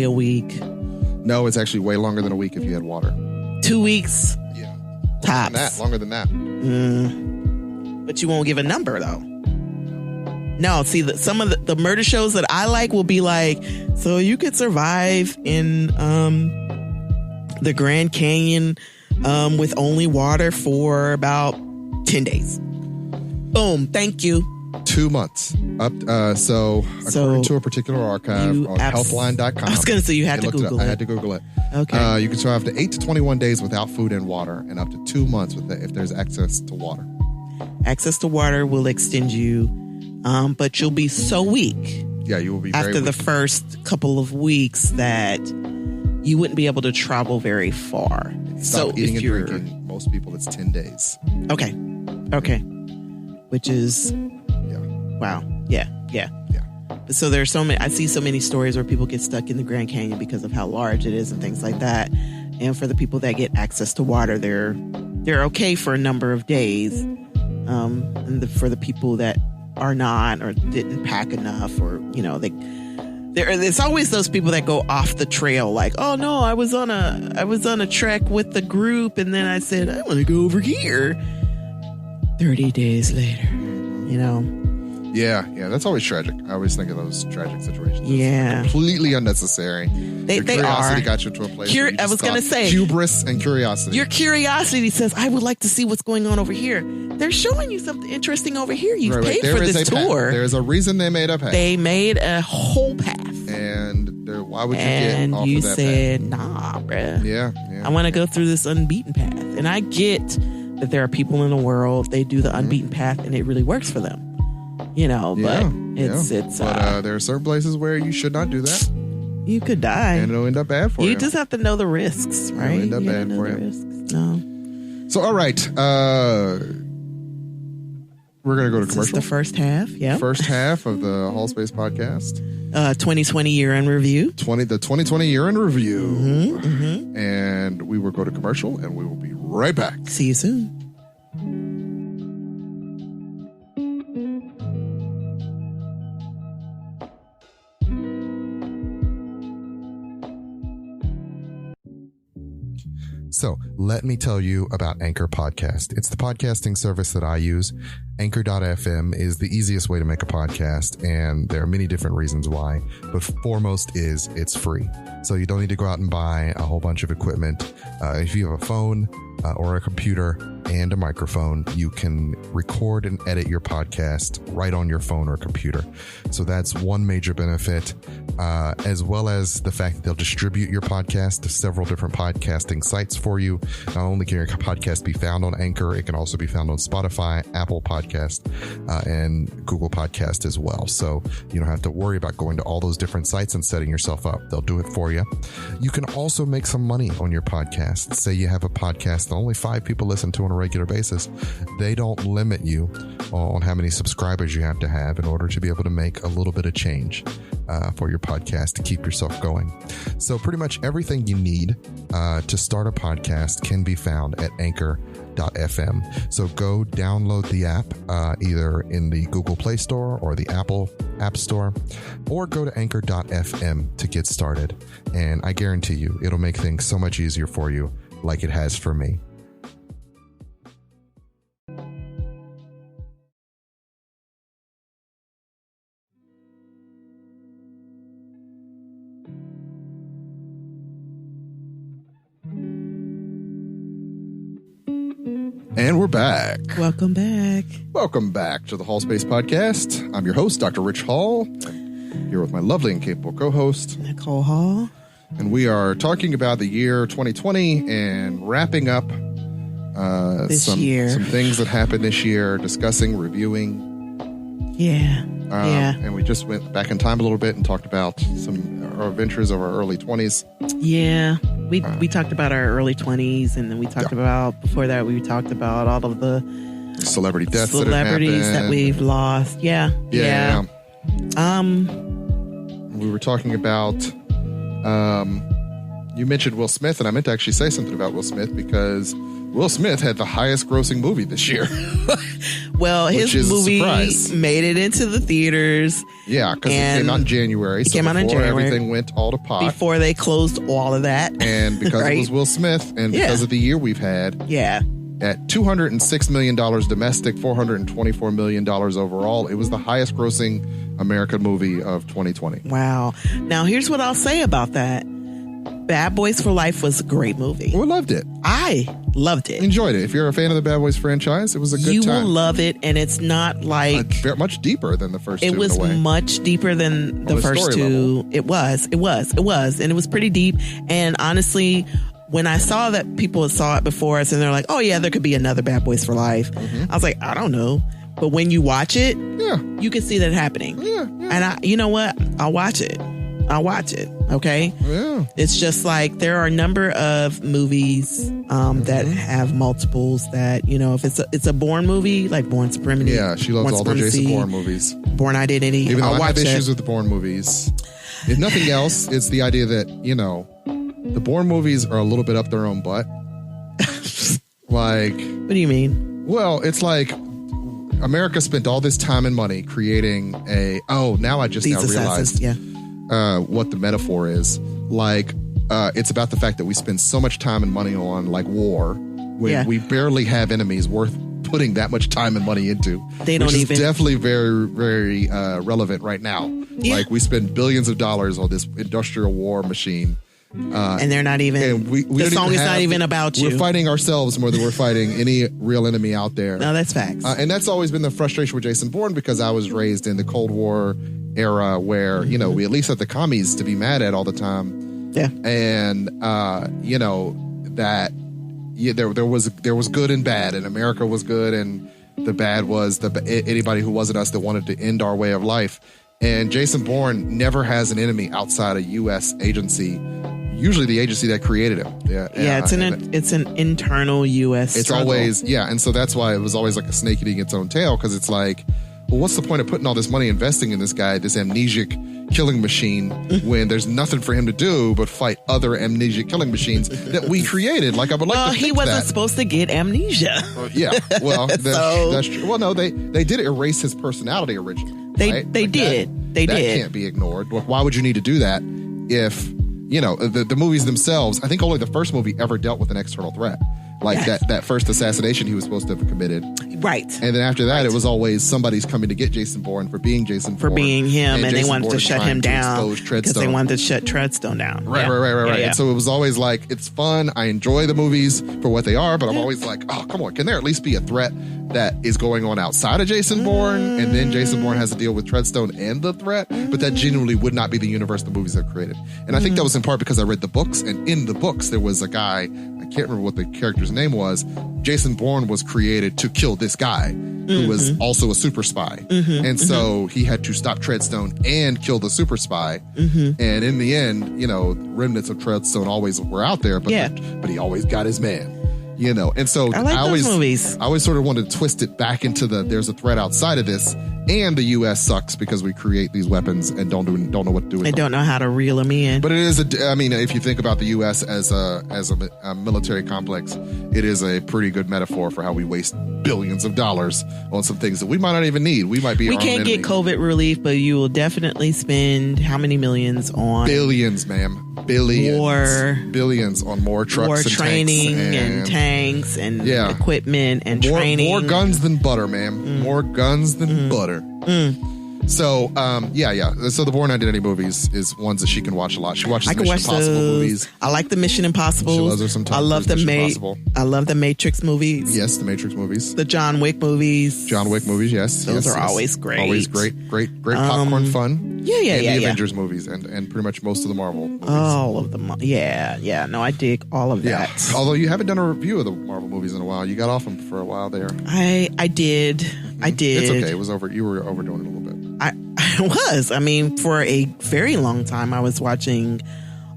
a week. No, it's actually way longer than a week if you had water. 2 weeks. Yeah. Tops. Longer than that. But you won't give a number though. No, see, some of the murder shows that I like will be like, so you could survive in the Grand Canyon with only water for about 10 days. Boom. Thank you. 2 months. So according to a particular archive on healthline.com. I was going to say you had to Google it. I had to Google it. Okay. You can survive to 8 to 21 days without food and water, and up to 2 months if there's access to water. Access to water will extend you, but you'll be so weak. Yeah, you will be after the first couple of weeks that you wouldn't be able to travel very far. Stop eating and drinking. Most people, it's 10 days. Okay. Which is, wow. Yeah. So there's so many. I see so many stories where people get stuck in the Grand Canyon because of how large it is and things like that. And for the people that get access to water, they're okay for a number of days. And for the people that are not or didn't pack enough, or you know, there's always those people that go off the trail, like, oh no, I was on a trek with the group, and then I said I want to go over here. 30 days later, you know. Yeah, that's always tragic. I always think of those tragic situations. Yeah, completely unnecessary. They curiosity are. Got you to a place. I was going to say hubris and curiosity. Your curiosity says, "I would like to see what's going on over here." They're showing you something interesting over here. You've paid for this tour. There's a reason they made a path. They made a whole path. And why would you get off you of that said, path? "Nah, bruh. Yeah. I want to go through this unbeaten path." And I get that there are people in the world, they do the unbeaten path, and it really works for them. You know, but it's there are certain places where you should not do that. You could die, and it'll end up bad for you. You just have to know the risks, right? It'll end up bad for you. No. So, all right, we're gonna go to commercial. The first half, First half of the Hall Space podcast. 2020 year in review. The 2020 year in review. And we will go to commercial, and we will be right back. See you soon. So let me tell you about Anchor Podcast. It's the podcasting service that I use. Anchor.fm is the easiest way to make a podcast, and there are many different reasons why, but foremost is it's free. So you don't need to go out and buy a whole bunch of equipment. If you have a phone or a computer and a microphone, you can record and edit your podcast right on your phone or computer. So that's one major benefit, as well as the fact that they'll distribute your podcast to several different podcasting sites for you. Not only can your podcast be found on Anchor, it can also be found on Spotify, Apple Podcast, and Google Podcast as well. So you don't have to worry about going to all those different sites and setting yourself up. They'll do it for you. You can also make some money on your podcast. Say you have a podcast that only 5 people listen to on a regular basis. They don't limit you on how many subscribers you have to have in order to be able to make a little bit of change for your podcast to keep yourself going. So pretty much everything you need to start a podcast can be found at Anchor.fm. So go download the app either in the Google Play Store or the Apple App Store, or go to Anchor.fm to get started. And I guarantee you, it'll make things so much easier for you, like it has for me. And we're back. Welcome back. Welcome back to the Hall Space Podcast. I'm your host, Dr. Ritch Hall. I'm here with my lovely and capable co-host, Nicole Hall. And we are talking about the year 2020 and wrapping up some things that happened this year, discussing, reviewing. Yeah. And we just went back in time a little bit and talked about our adventures of our early 20s. Yeah. We talked about our early 20s, and then we talked about, before that, we talked about all of the celebrity deaths that we've lost. Yeah. We were talking about, you mentioned Will Smith, and I meant to actually say something about Will Smith because Will Smith had the highest grossing movie this year. Well, his movie made it into the theaters. Yeah, because it came out in January. It came out in January. Everything went all to pot. Before they closed all of that. And because it was Will Smith, and because of the year we've had. Yeah. At $206 million domestic, $424 million overall, it was the highest grossing American movie of 2020. Wow. Now, here's what I'll say about that. Bad Boys for Life was a great movie. We loved it. I loved it. Enjoyed it. If you're a fan of the Bad Boys franchise, it was a good time. You will love it, and it's not like... much deeper than the first two, It was in a way. much deeper than the first two. Level. It was. And it was pretty deep. And honestly, when I saw that people saw it before us, and they're like, oh yeah, there could be another Bad Boys for Life. I was like, I don't know. But when you watch it, you can see that happening. Yeah. And you know what? I'll watch it. Okay. Yeah. It's just like there are a number of movies that have multiples that, if it's a Bourne movie, like Bourne Supremacy. Yeah, she loves all the Jason Bourne movies. Bourne Identity. Even though I have issues with the Bourne movies. If nothing else, it's the idea that, the Bourne movies are a little bit up their own butt. Like. What do you mean? Well, it's like America spent all this time and money creating now I just realized. Yeah. What the metaphor is. Like, it's about the fact that we spend so much time and money on, like, war when we barely have enemies worth putting that much time and money into. They don't which is definitely very, very relevant right now. Yeah. Like, we spend billions of dollars on this industrial war machine. And they're not even. And the song is not even about you. We're fighting ourselves more than we're fighting any real enemy out there. No, that's facts. And that's always been the frustration with Jason Bourne because I was raised in the Cold War era where, we at least had the commies to be mad at all the time. Yeah. And, there was good and bad, and America was good, and the bad was anybody who wasn't us that wanted to end our way of life. And Jason Bourne never has an enemy outside a U.S. agency, usually the agency that created him. It's an internal U.S. It's struggle. always, and so that's why it was always like a snake eating its own tail, because it's like, well, what's the point of putting all this money investing in this guy, this amnesiac killing machine, when there's nothing for him to do but fight other amnesiac killing machines that we created? Like, I would like to think he wasn't supposed to get amnesia. That's true. Well, no, they did erase his personality originally. They did. That can't be ignored. Why would you need to do that if, the movies themselves, I think only the first movie ever dealt with an external threat. Like that first assassination he was supposed to have committed. Right. And then after that, it was always somebody's coming to get Jason Bourne for being Jason Bourne. For being him, and they wanted to shut him down because they wanted to shut Treadstone down. Right. Yeah. And so it was always like, it's fun. I enjoy the movies for what they are, but I'm always like, oh, come on. Can there at least be a threat that is going on outside of Jason Bourne? And then Jason Bourne has to deal with Treadstone and the threat, but that genuinely would not be the universe the movies have created. And I think that was in part because I read the books, and in the books, there was a guy, I can't remember what the character's name was. Jason Bourne was created to kill this guy who was also a super spy. And so he had to stop Treadstone and kill the super spy. And in the end, remnants of Treadstone always were out there, but he always got his man. And so I always sort of wanted to twist it back into there's a threat outside of this, and the U.S. sucks because we create these weapons and don't know what to do with them. They don't know how to reel them in. But it is if you think about the U.S. as a military complex, it is a pretty good metaphor for how we waste billions of dollars on some things that we might not even need. We might be our own enemy. We can't get COVID relief, but you will definitely spend how many millions on billions, ma'am. Billions on more trucks, more and training and tanks and equipment and training. More guns than butter, ma'am. More guns than butter. So, So the Bourne Identity movies is ones that she can watch a lot. She watches Mission Impossible movies. I like the Mission Impossible. She loves her some I love the Matrix movies. Yes, the Matrix movies. The John Wick movies. Yes. Those are always great. Always great popcorn fun. And the Avengers movies and pretty much most of the Marvel movies. All of them. Yeah. No, I dig all of that. Although you haven't done a review of the Marvel movies in a while. You got off them for a while there. I did. It's okay. It was over. You were overdoing it a little bit. I was. I mean, for a very long time, I was watching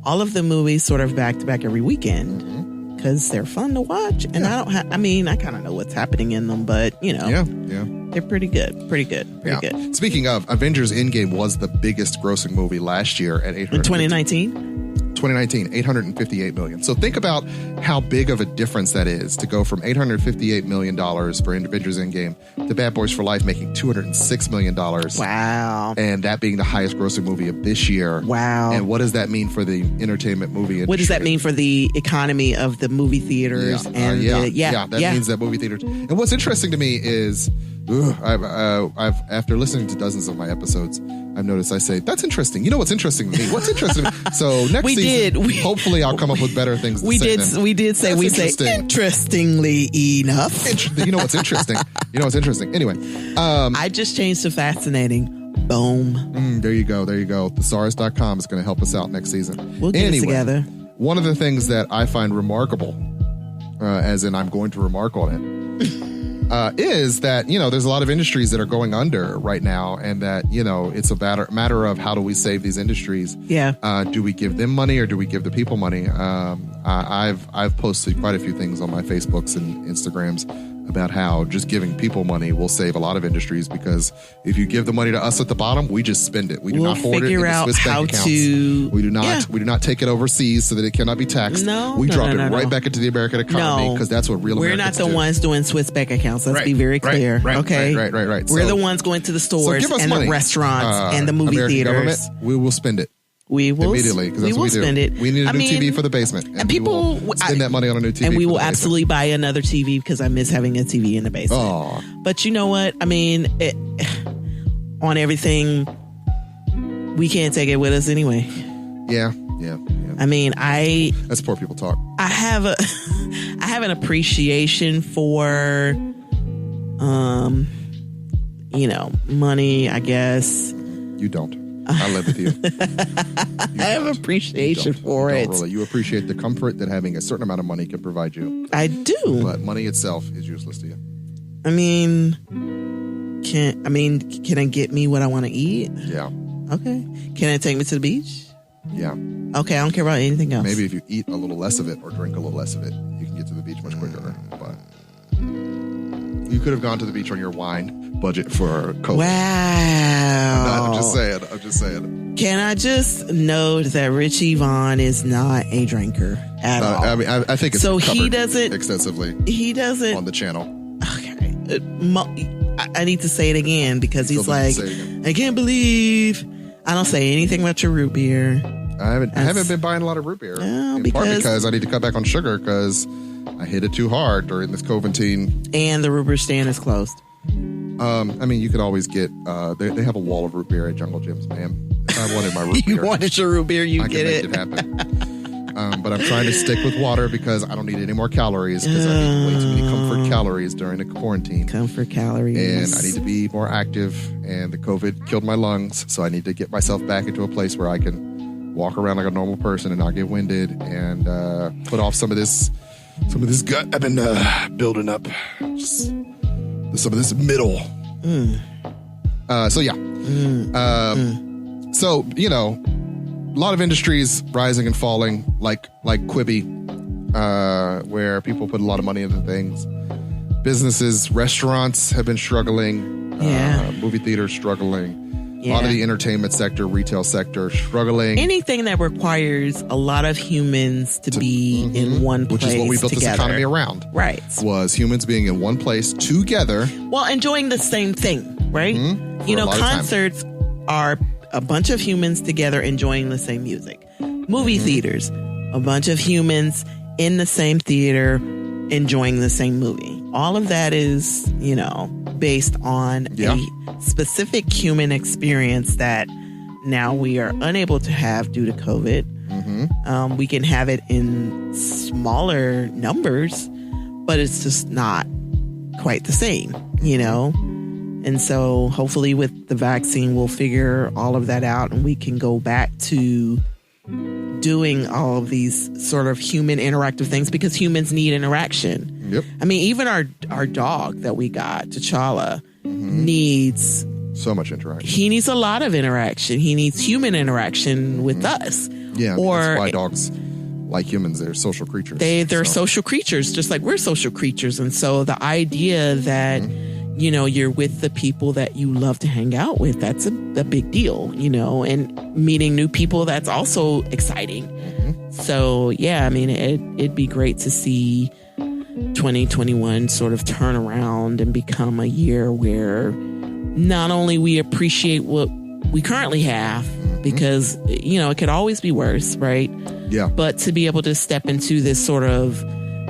all of the movies sort of back to back every weekend because they're fun to watch. And I kind of know what's happening in them, but they're pretty good. Pretty good. Speaking of, Avengers Endgame was the biggest grossing movie last year at 858 million. So think about how big of a difference that is to go from $858 million for Avengers Endgame to Bad Boys for Life making $206 million. Wow. And that being the highest grossing movie of this year. Wow. And what does that mean for the entertainment movie industry? What does that mean for the economy of the movie theaters? That means that movie theaters. And what's interesting to me is, I've after listening to dozens of my episodes, I've noticed I say, that's interesting. You know what's interesting to me? What's interesting to me? So next season, hopefully I'll come up with better things to say. We did say interestingly enough. You know what's interesting? Anyway. I just changed to fascinating. Boom. There you go. Thesaurus.com is going to help us out next season. We'll get it together. One of the things that I find remarkable, as in I'm going to remark on it, is that, there's a lot of industries that are going under right now, and that, it's a matter of how do we save these industries? Yeah. Do we give them money or do we give the people money? I've posted quite a few things on my Facebooks and Instagrams about how just giving people money will save a lot of industries, because if you give the money to us at the bottom, we just spend it. We do not hoard it in the Swiss bank accounts. We do not take it overseas so that it cannot be taxed. We drop it right back into the American economy, because that's what real Americans do. We're not the ones doing Swiss bank accounts. Let's be very clear. Okay. Right. We're the ones going to the stores and the restaurants and the movie American theaters. We will spend it. We will immediately, because that's what we do. Spend it. We need a new TV for the basement, and people will spend that money on a new TV. And we will absolutely buy another TV, because I miss having a TV in the basement. Oh. But you know what? I mean, on everything, we can't take it with us anyway. Yeah. I mean, that's poor people talk. I have an appreciation for, money, I guess. You don't. I live with you. I have appreciation for it. Really. You appreciate the comfort that having a certain amount of money can provide you. I do. But money itself is useless to you. I mean, can it get me what I want to eat? Yeah. Okay. Can it take me to the beach? Yeah. Okay, I don't care about anything else. Maybe if you eat a little less of it or drink a little less of it, you can get to the beach much quicker. But you could have gone to the beach on your wine budget for COVID. Wow. I'm just saying. Can I just note that Ritch Nicole is not a drinker at all? I mean, I think it's so he doesn't extensively. He doesn't on the channel. Okay. I need to say it again, because he's like, I can't believe I don't say anything about your root beer. I haven't been buying a lot of root beer. No, in part because I need to cut back on sugar, because I hit it too hard during this COVID-19. And the root beer stand is closed. I mean, you could always get, they have a wall of root beer at Jungle Gyms, man. If I wanted my root beer. You wanted your root beer, I can make it happen. But I'm trying to stick with water, because I don't need any more calories, because I need way too many comfort calories during the quarantine. Comfort calories. And I need to be more active, and the COVID killed my lungs, so I need to get myself back into a place where I can walk around like a normal person and not get winded, and put off some of this gut I've been building up. Just some of this middle. So a lot of industries rising and falling, like Quibi, where people put a lot of money into things. Businesses, restaurants have been struggling. Movie theaters struggling. A lot of the entertainment sector, retail sector struggling. Anything that requires a lot of humans to be in one place, which is what we built together. this economy around. Right. Was humans being in one place together. Well, enjoying the same thing, right? Concerts are a bunch of humans together enjoying the same music. Movie theaters, a bunch of humans in the same theater enjoying the same movie. All of that is, based on a specific human experience that now we are unable to have due to COVID. We can have it in smaller numbers, but it's just not quite the same, And so hopefully with the vaccine, we'll figure all of that out, and we can go back to doing all of these sort of human interactive things, because humans need interaction. Yep. I mean, even our dog that we got, T'Challa, needs So much interaction. He needs a lot of interaction. He needs human interaction with us. Yeah, I mean, that's why dogs, like humans, they're social creatures. They're social creatures, just like we're social creatures. And so the idea that, you know, you're with the people that you love to hang out with, that's a big deal, you know, and meeting new people, that's also exciting. So, yeah, I mean, it'd be great to see 2021 sort of turn around and become a year where not only we appreciate what we currently have, because, you know, it could always be worse, right? Yeah. But to be able to step into this sort of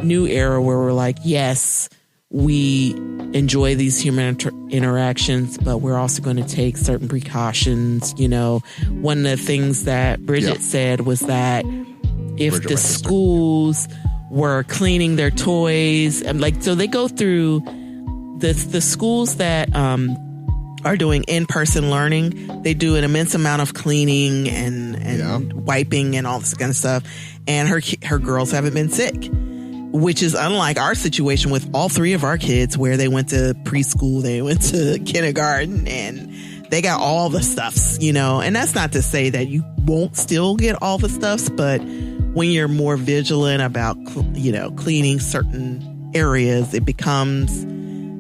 new era where we're like, yes, we enjoy these human interactions, but we're also going to take certain precautions. You know, one of the things that Bridget said was that if the schools were cleaning their toys, and like, so they go through the schools that are doing in-person learning, they do an immense amount of cleaning and wiping and all this kind of stuff. And her girls haven't been sick, which is unlike our situation with all three of our kids, where they went to preschool, they went to kindergarten, and they got all the stuffs, you know. And that's not to say that you won't still get all the stuffs, but when you're more vigilant about, you know, cleaning certain areas, it becomes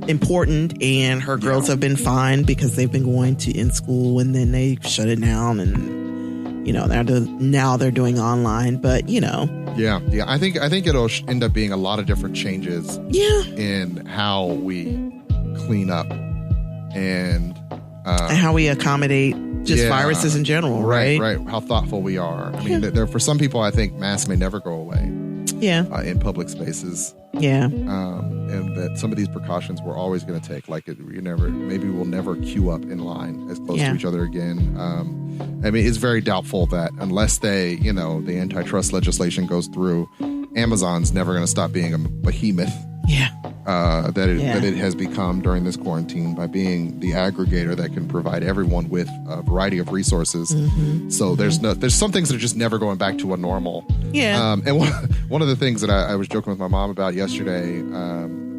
important. And her girls have been fine because they've been going to in school, and then they shut it down, and, you know, now they're doing online, but, you know. Yeah. I think it'll end up being a lot of different changes in how we clean up and how we accommodate just viruses in general, right? Right. How thoughtful we are. I mean, there for some people, I think masks may never go away. Yeah. In public spaces. Yeah. And that some of these precautions we're always going to take, like maybe we'll never queue up in line as close to each other again. I mean, it's very doubtful that unless the antitrust legislation goes through, Amazon's never going to stop being a behemoth. Yeah. That it has become during this quarantine by being the aggregator that can provide everyone with a variety of resources. So there's some things that are just never going back to a normal. Yeah. And one of the things that I was joking with my mom about yesterday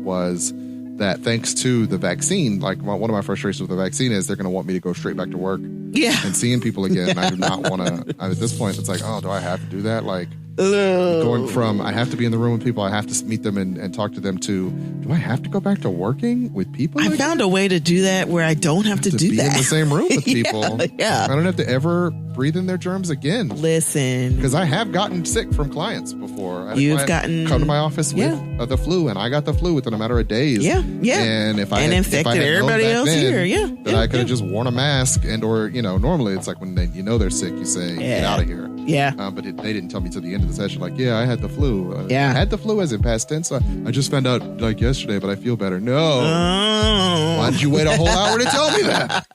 was that thanks to the vaccine, like one of my frustrations with the vaccine is they're going to want me to go straight back to work and seeing people again. And I do not want to. At this point, it's like, oh, do I have to do that? Like, going from I have to be in the room with people, I have to meet them and talk to them, to do I have to go back to working with people? I found a way to do that where I don't have to do be that. In the same room with people. Yeah. I don't have to ever breathe in their germs again. Listen. Because I have gotten sick from clients before. You've gotten... come to my office with the flu, and I got the flu within a matter of days. Yeah. And if I had infected everybody else here. That I could have just worn a mask, or, you know, normally it's like when they're sick, you say, get out of here. Yeah. But they didn't tell me till the end of the session, like, I had the flu. I had the flu as in past tense. I just found out like yesterday, but I feel better. No. Oh. Why did you wait a whole hour to tell me that?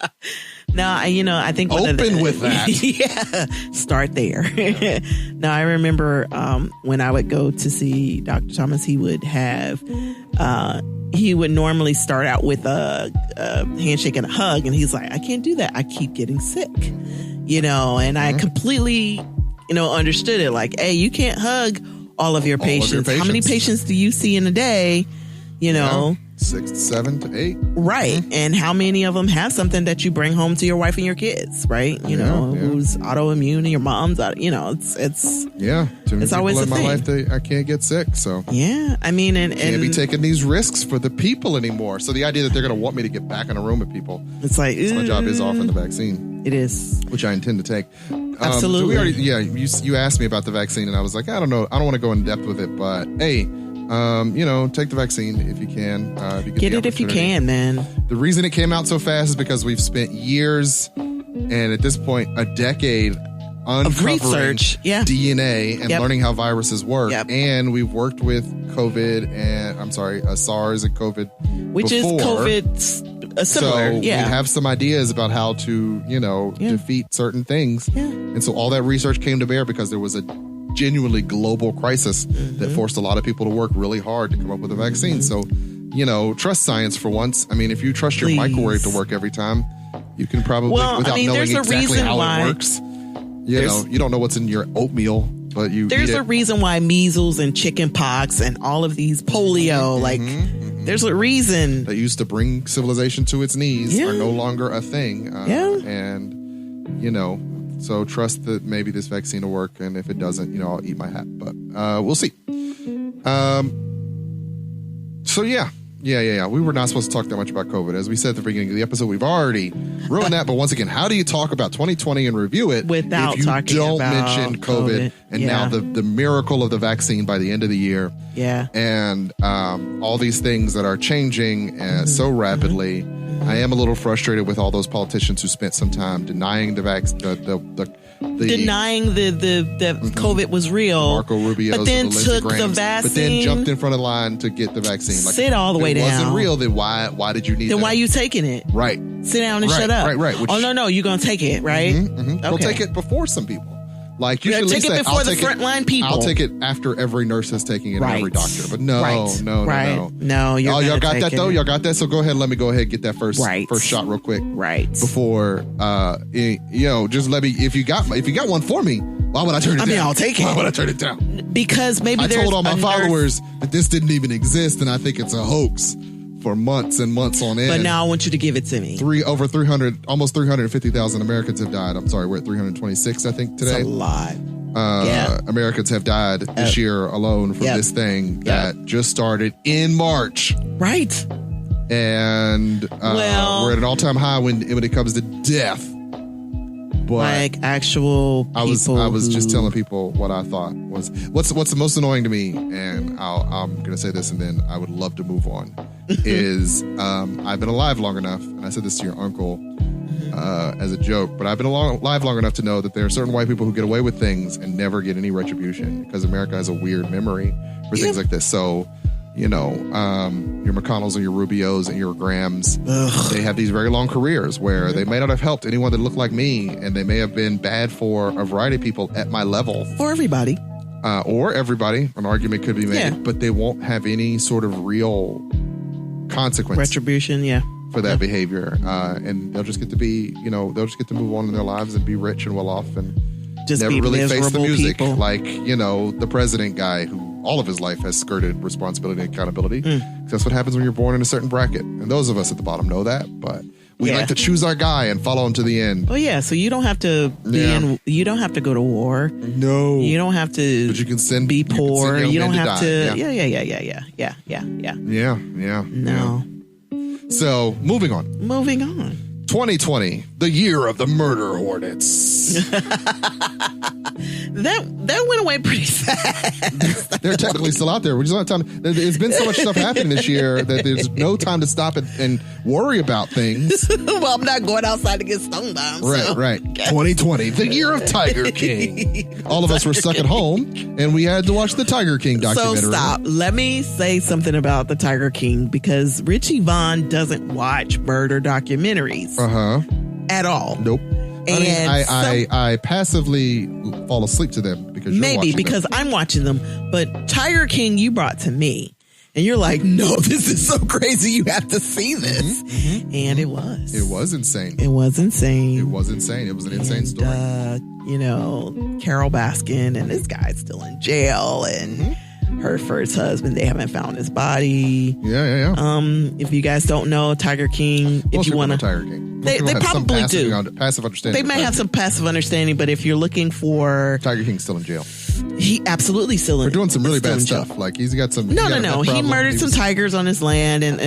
No, I think open with that. Start there. Now, I remember when I would go to see Dr. Thomas, he would normally start out with a handshake and a hug, and he's like, I can't do that. I keep getting sick, you know, and I completely, you know, understood it. Like, hey, you can't hug all of your patients. How many patients do you see in a day? You know, 6, 7 to 8. Right. And how many of them have something that you bring home to your wife and your kids, right? You know, who's autoimmune and your mom's, you know, it's it's always a thing. In my life, I can't get sick. So, I mean, and can't be taking these risks for the people anymore. So the idea that they're going to want me to get back in a room with people, it's like, so my job is offering the vaccine. It is. Which I intend to take. Absolutely. So you asked me about the vaccine, and I was like, I don't know. I don't want to go in depth with it, but hey, you know, take the vaccine if you can. If you get it if you can, man. The reason it came out so fast is because we've spent years, and at this point, a decade uncovering research, DNA and learning how viruses work. And we've worked with COVID and SARS and COVID, which before. Is COVID similar. So we have some ideas about how to, you know, defeat certain things. And so all that research came to bear because there was a genuinely global crisis that forced a lot of people to work really hard to come up with a vaccine. So, you know, trust science for once. I mean, if you trust your microwave to work every time, you can probably, without knowing exactly how it works, you know, you don't know what's in your oatmeal, but there's a reason why measles and chicken pox and all of these polio, There's a reason. that used to bring civilization to its knees Yeah. are no longer a thing. Yeah. And, so trust that maybe this vaccine will work. And if it doesn't, I'll eat my hat. But we'll see. So, yeah. Yeah. We were not supposed to talk that much about COVID. As we said at the beginning of the episode, we've already ruined that. But once again, how do you talk about 2020 and review it Without if you talking don't about mention COVID and now the miracle of the vaccine by the end of the year? Yeah. And all these things that are changing so rapidly. I am a little frustrated with all those politicians who spent some time denying the vaccine, denying that COVID was real. Marco Rubio's, but then the Lindsey took the Grahams, vaccine. but then jumped in front of the line to get the vaccine. Like, sit all the way if it down. wasn't real, then why did you need? Then that? why are you taking it? Right. Sit down and shut up. Right. Oh no, you're gonna take it, right? Go take it before some people. Like you should take it before the frontline people. I'll take it after every nurse is taking it and every doctor. But no. No, y'all got that though. Y'all got that. So go ahead. Let me go ahead and get that first shot real quick. Right. Before just let me. If you got one for me, why would I turn it down? I mean, I'll take it. Why would I turn it down? Because maybe I there's told all my a followers that this didn't even exist, and I think it's a hoax for months and months on end. But now I want you to give it to me. Almost 350,000 Americans have died. I'm sorry, we're at 326, I think, today. That's a lot. Americans have died this year alone from this thing that just started in March. Right. And we're at an all-time high when it comes to death. But like actual people. I was just telling people what I thought was what's the most annoying to me, and I'm going to say this and then I would love to move on, is I've been alive long enough, and I said this to your uncle as a joke, but I've been alive long enough to know that there are certain white people who get away with things and never get any retribution because America has a weird memory for things like this. So, your McConnells and your Rubios and your Grahams, they have these very long careers where they may not have helped anyone that looked like me, and they may have been bad for a variety of people at my level. Or everybody. An argument could be made, but they won't have any sort of real consequence. Retribution, for that behavior, and they'll just get to be, they'll just get to move on in their lives and be rich and well off and just never really face the music. People. Like, the president guy who all of his life has skirted responsibility and accountability. That's what happens when you're born in a certain bracket. And those of us at the bottom know that, but we like to choose our guy and follow him to the end. Oh yeah, so you don't have to you don't have to go to war. No. You don't have to but you can be poor. You don't have to Yeah. No. So, moving on. 2020, the year of the murder hornets. That went away pretty fast. They're technically still out there. We just don't have time. There's been so much stuff happening this year that there's no time to stop and worry about things. Well, I'm not going outside to get stoned down. Right. 2020, the year of Tiger King. All of us were stuck at home, and we had to watch the Tiger King documentary. So stop. Let me say something about the Tiger King, because Richie Vaughn doesn't watch murder documentaries. At all. Nope. I passively fall asleep to them because I'm watching them. But Tiger King, you brought to me, and you're like, no, this is so crazy. You have to see this, and it was. It was insane. It was insane. It was insane. It was an insane story. Carol Baskin and this guy's still in jail, and her first husband, they haven't found his body. Yeah. If you guys don't know Tiger King, if you want to, Tiger King. They probably do. Passive understanding. They may have some passive understanding, but if you're looking for Tiger King's still in jail. He absolutely still in. We're doing some really bad stuff. Like he's got some. No. He murdered some tigers on his land, and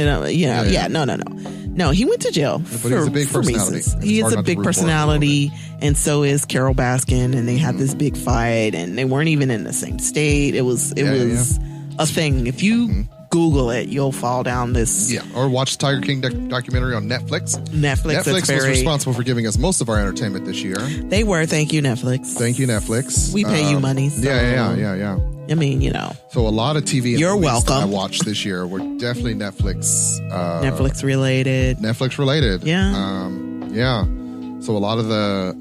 No, he went to jail. But he's a big personality. He is a big personality, and so is Carol Baskin, and they had this big fight, and they weren't even in the same state. It was a thing. If you Google it, you'll fall down this. Yeah, or watch Tiger King documentary on Netflix. Netflix was responsible for giving us most of our entertainment this year. They were. Thank you, Netflix. Thank you, Netflix. We pay you money. So, yeah. I mean, So a lot of TV. You're welcome. I watched this year were definitely Netflix. Netflix related. Yeah. So a lot of the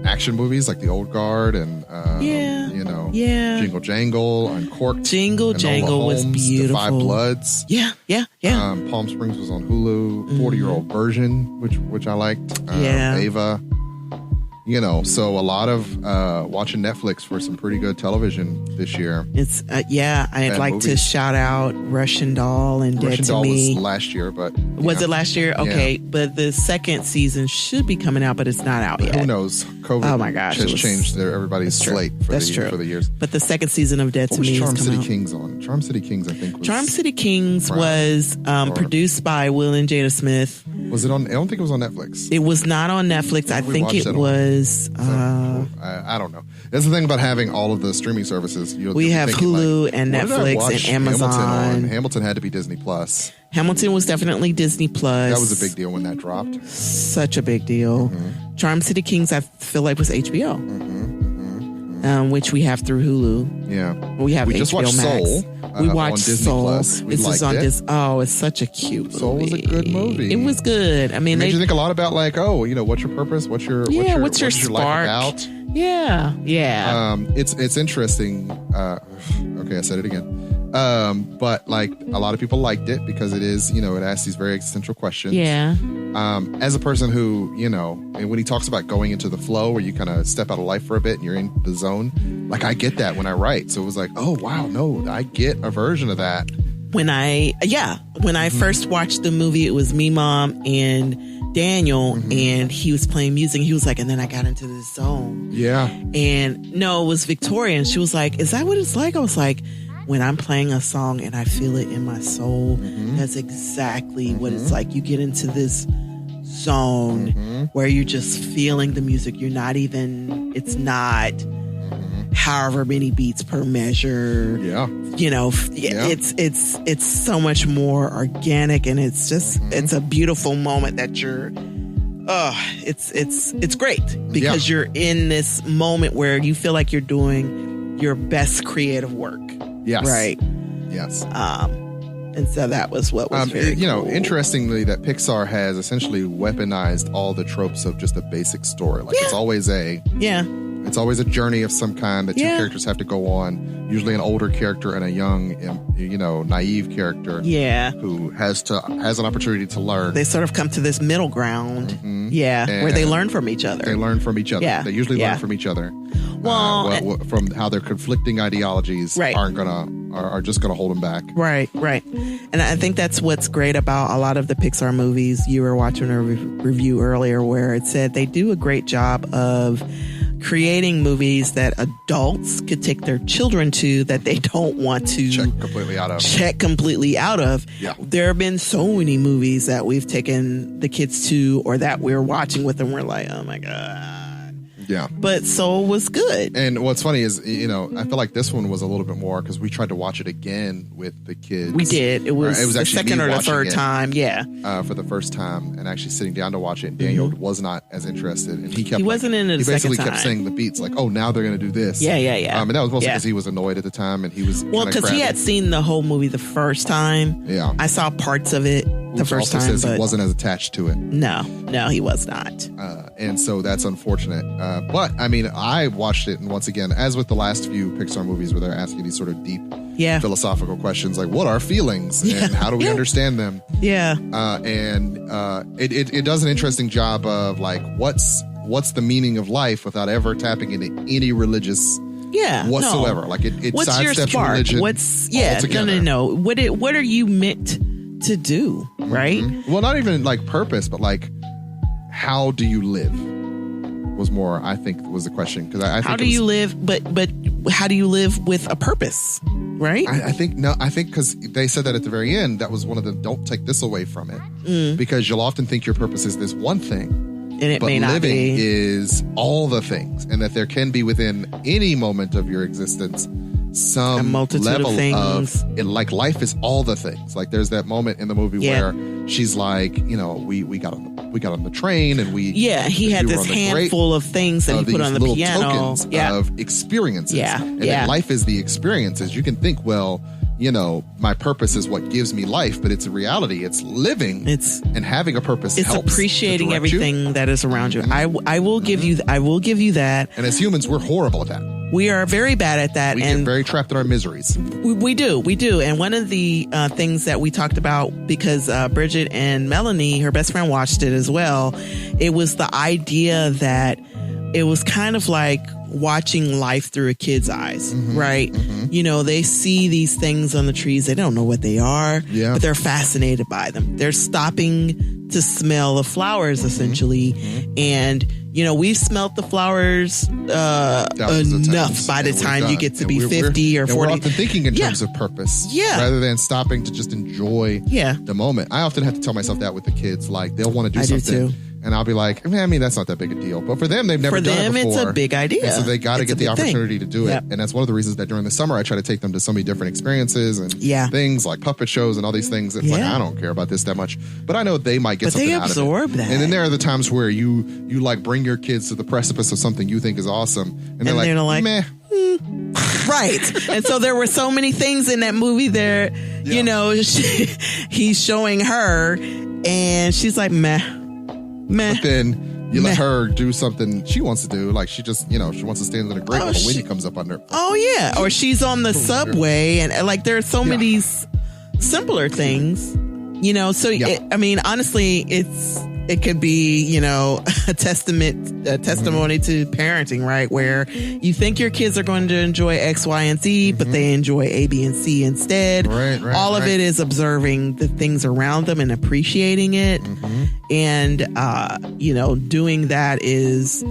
action movies like The Old Guard and Jingle Jangle, Uncorked. Jingle Jangle was beautiful. The Five Bloods. Yeah. Palm Springs was on Hulu. 40-Year-Old Version, which I liked. Ava. So a lot of watching Netflix for some pretty good television this year. It's I'd like to shout out Russian Doll and Dead Russian to Doll Me. was last year, but Was it last year? Okay, Yeah. but the second season should be coming out, but it's not out yet. Who knows? COVID Oh my gosh, has it was- changed everybody's That's true. slate for That's the true. for the years. But the second season of Dead What to was Me Charm is City coming out. Kings on? Charm City Kings, I think. Was, Charm City Kings Prime. was Or- produced by Will and Jada Smith. Was it on? I don't think it was on Netflix. It was not on Netflix. I We think watched it that on- was. I don't know. That's the thing about having all of the streaming services. We have Hulu and what did I Netflix watch and Amazon. Hamilton on? Hamilton had to be Disney Plus. Hamilton was definitely Disney Plus. That was a big deal when that dropped. Such a big deal. Mm-hmm. Charm City Kings, I feel like was HBO, which we have through Hulu. Yeah, We have just HBO watched Max. Soul. We on watched Disney Soul. Plus. We This is liked on it. this. Oh, it's such a cute movie. Soul was a good movie. It was good. I mean, It made they, you think a lot about what's your purpose? What's your what's your life spark? about? Yeah. It's interesting. Okay, I said it again. But like a lot of people liked it because it is, it asks these very existential questions. Yeah. As a person who, and when he talks about going into the flow where you kind of step out of life for a bit and you're in the zone, like I get that when I write. So it was like, oh wow, no, I get a version of that. When I first watched the movie, it was me, Mom, and Daniel, and he was playing music. He was like, and then I got into the zone. Yeah. And no, it was Victoria. And she was like, is that what it's like? I was like, when I'm playing a song and I feel it in my soul, that's exactly what it's like. You get into this zone where you're just feeling the music. You're not even, it's not however many beats per measure. Yeah. It's so much more organic, and it's just, it's a beautiful moment that you're, it's great because you're in this moment where you feel like you're doing your best creative work. Yes. Right. Yes. And so that was what was very cool. Interestingly, that Pixar has essentially weaponized all the tropes of just a basic story. Like it's always a journey of some kind that two characters have to go on. Usually an older character and a young, naive character. Yeah. Who has an opportunity to learn. They sort of come to this middle ground. Where they learn from each other. They learn from each other. Yeah. They usually learn from each other. Well, from how their conflicting ideologies are just gonna hold them back. Right. And I think that's what's great about a lot of the Pixar movies. You were watching a review earlier where it said they do a great job of creating movies that adults could take their children to that they don't want to check completely out of. Yeah. There have been so many movies that we've taken the kids to or that we're watching with them. We're like, oh my God. Yeah. But Soul was good. And what's funny is, I feel like this one was a little bit more because we tried to watch it again with the kids. We did. It was the actually second me or the watching third it, time. Yeah. For the first time and actually sitting down to watch it. And Daniel was not as interested. And he wasn't in it the second time. He basically kept saying the beats like, oh, now they're going to do this. Yeah. And that was mostly because he was annoyed at the time and he was because he had seen the whole movie the first time. Yeah. I saw parts of it the first time. Says he wasn't as attached to it. No, he was not. And so that's unfortunate. But I mean, I watched it, and once again, as with the last few Pixar movies where they're asking these sort of deep philosophical questions like, what are feelings and how do we understand them? Yeah. It does an interesting job of like, what's the meaning of life without ever tapping into any religious whatsoever. No. Like it what's your sidesteps spark? religion. No. What are you meant to do, right? Well, not even like purpose, but like how do you live was more, I think, was the question. Because I think how do you live, but how do you live with a purpose, right? I think because they said that at the very end, that was one of the don't take this away from it, because you'll often think your purpose is this one thing, and it may not living be. Is all the things, and that there can be within any moment of your existence some level of things. Like life is all the things. Like there's that moment in the movie where she's like, we got on the train and he had this handful of things that he put on the piano. Tokens of experiences. And that life is the experiences. You can think, well, my purpose is what gives me life, but it's a reality. It's living. And having a purpose. It's helps appreciating everything that is around you. I will give you that. And as humans, we're horrible at that. We are very bad at that. We get very trapped in our miseries. We do. And one of the things that we talked about, because Bridget and Melanie, her best friend, watched it as well, it was the idea that it was kind of like watching life through a kid's eyes, right? You know, they see these things on the trees. They don't know what they are, but they're fascinated by them. They're stopping to smell the flowers, essentially. And, you know, we've smelt the flowers enough by the time you get to be 50 or 40. We're often thinking in terms of purpose rather than stopping to just enjoy the moment. I often have to tell myself that with the kids. Like, they'll want to do something. And I'll be like, I mean, that's not that big a deal. But for them, they've never done it before. For them, it's a big idea. And so they got to get the opportunity to do it. And that's one of the reasons that during the summer, I try to take them to so many different experiences and things like puppet shows and all these things. It's like, I don't care about this that much. But I know they might get something out of it. But they absorb that. And then there are the times where you like bring your kids to the precipice of something you think is awesome. And they're like, meh. Right. And so there were so many things in that movie there, you know, he's showing her and she's like, meh. But then you let her do something she wants to do. Like she just, you know, she wants to stand in a grate when the wind comes up under. Oh, yeah. Or she's on the subway. And like there are so many simpler things, you know. So, I mean, honestly, it could be, you know, a testimony to parenting, right? Where you think your kids are going to enjoy X, Y, and Z, but they enjoy A, B, and C instead. All of it is observing the things around them and appreciating it. And, you know, doing that is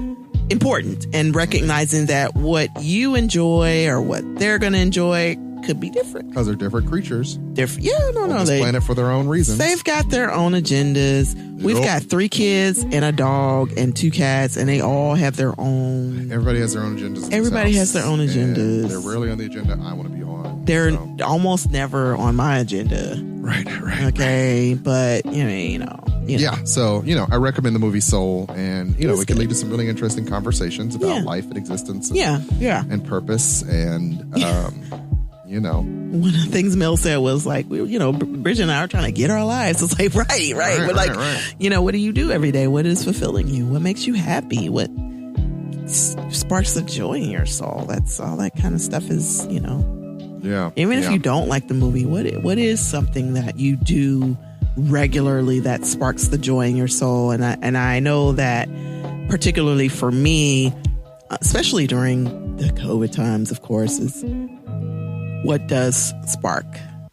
important, and recognizing that what you enjoy or what they're going to enjoy could be different. Because they're different creatures. On this planet for their own reasons. They've got their own agendas. We've got 3 kids and a dog and 2 cats, and they all have their own. Everybody has their own agendas. Everybody has their own agendas. And they're rarely on the agenda I want to be on. They're almost never on my agenda. Right. Okay, but you know. Yeah, so, you know, I recommend the movie Soul, and, you know, it can lead to some really interesting conversations about life and existence and purpose, and, you know. One of the things Mel said was like, you know, Bridget and I are trying to get our lives. It's like, right. We're like, you know, what do you do every day? What is fulfilling you? What makes you happy? What sparks the joy in your soul? That's all that kind of stuff is, you know. Yeah. Even if you don't like the movie, what is something that you do regularly that sparks the joy in your soul? And I know that particularly for me, especially during the COVID times, of course, is what does spark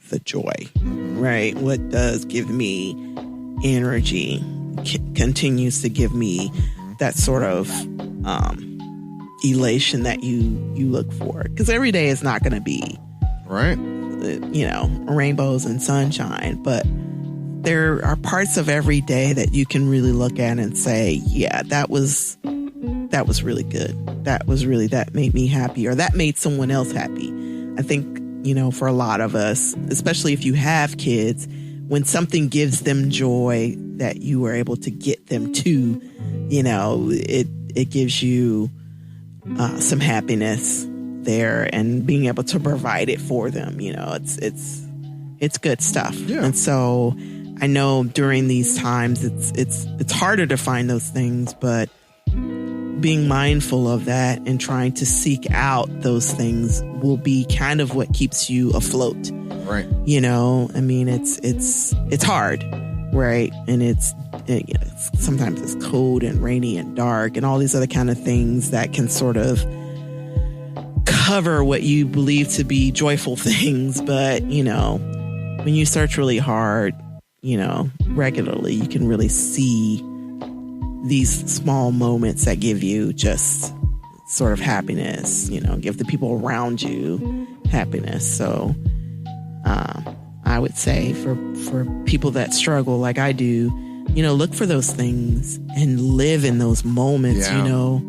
the joy, right? What does give me energy, continues to give me that sort of elation that you look for. Because every day is not going to be, you know, rainbows and sunshine, but there are parts of every day that you can really look at and say, yeah, that was really good. That made me happy, or that made someone else happy. I think, you know, for a lot of us, especially if you have kids, when something gives them joy that you were able to get them to, you know, it gives you some happiness there, and being able to provide it for them, you know, it's good stuff. Yeah. And so I know during these times it's harder to find those things, but being mindful of that and trying to seek out those things will be kind of what keeps you afloat. Right. You know, I mean, it's hard, right? And it's sometimes it's cold and rainy and dark and all these other kind of things that can sort of cover what you believe to be joyful things. But, you know, when you search really hard, you know, regularly, you can really see these small moments that give you just sort of happiness, you know, give the people around you happiness. So I would say for people that struggle like I do, you know, look for those things and live in those moments, you know.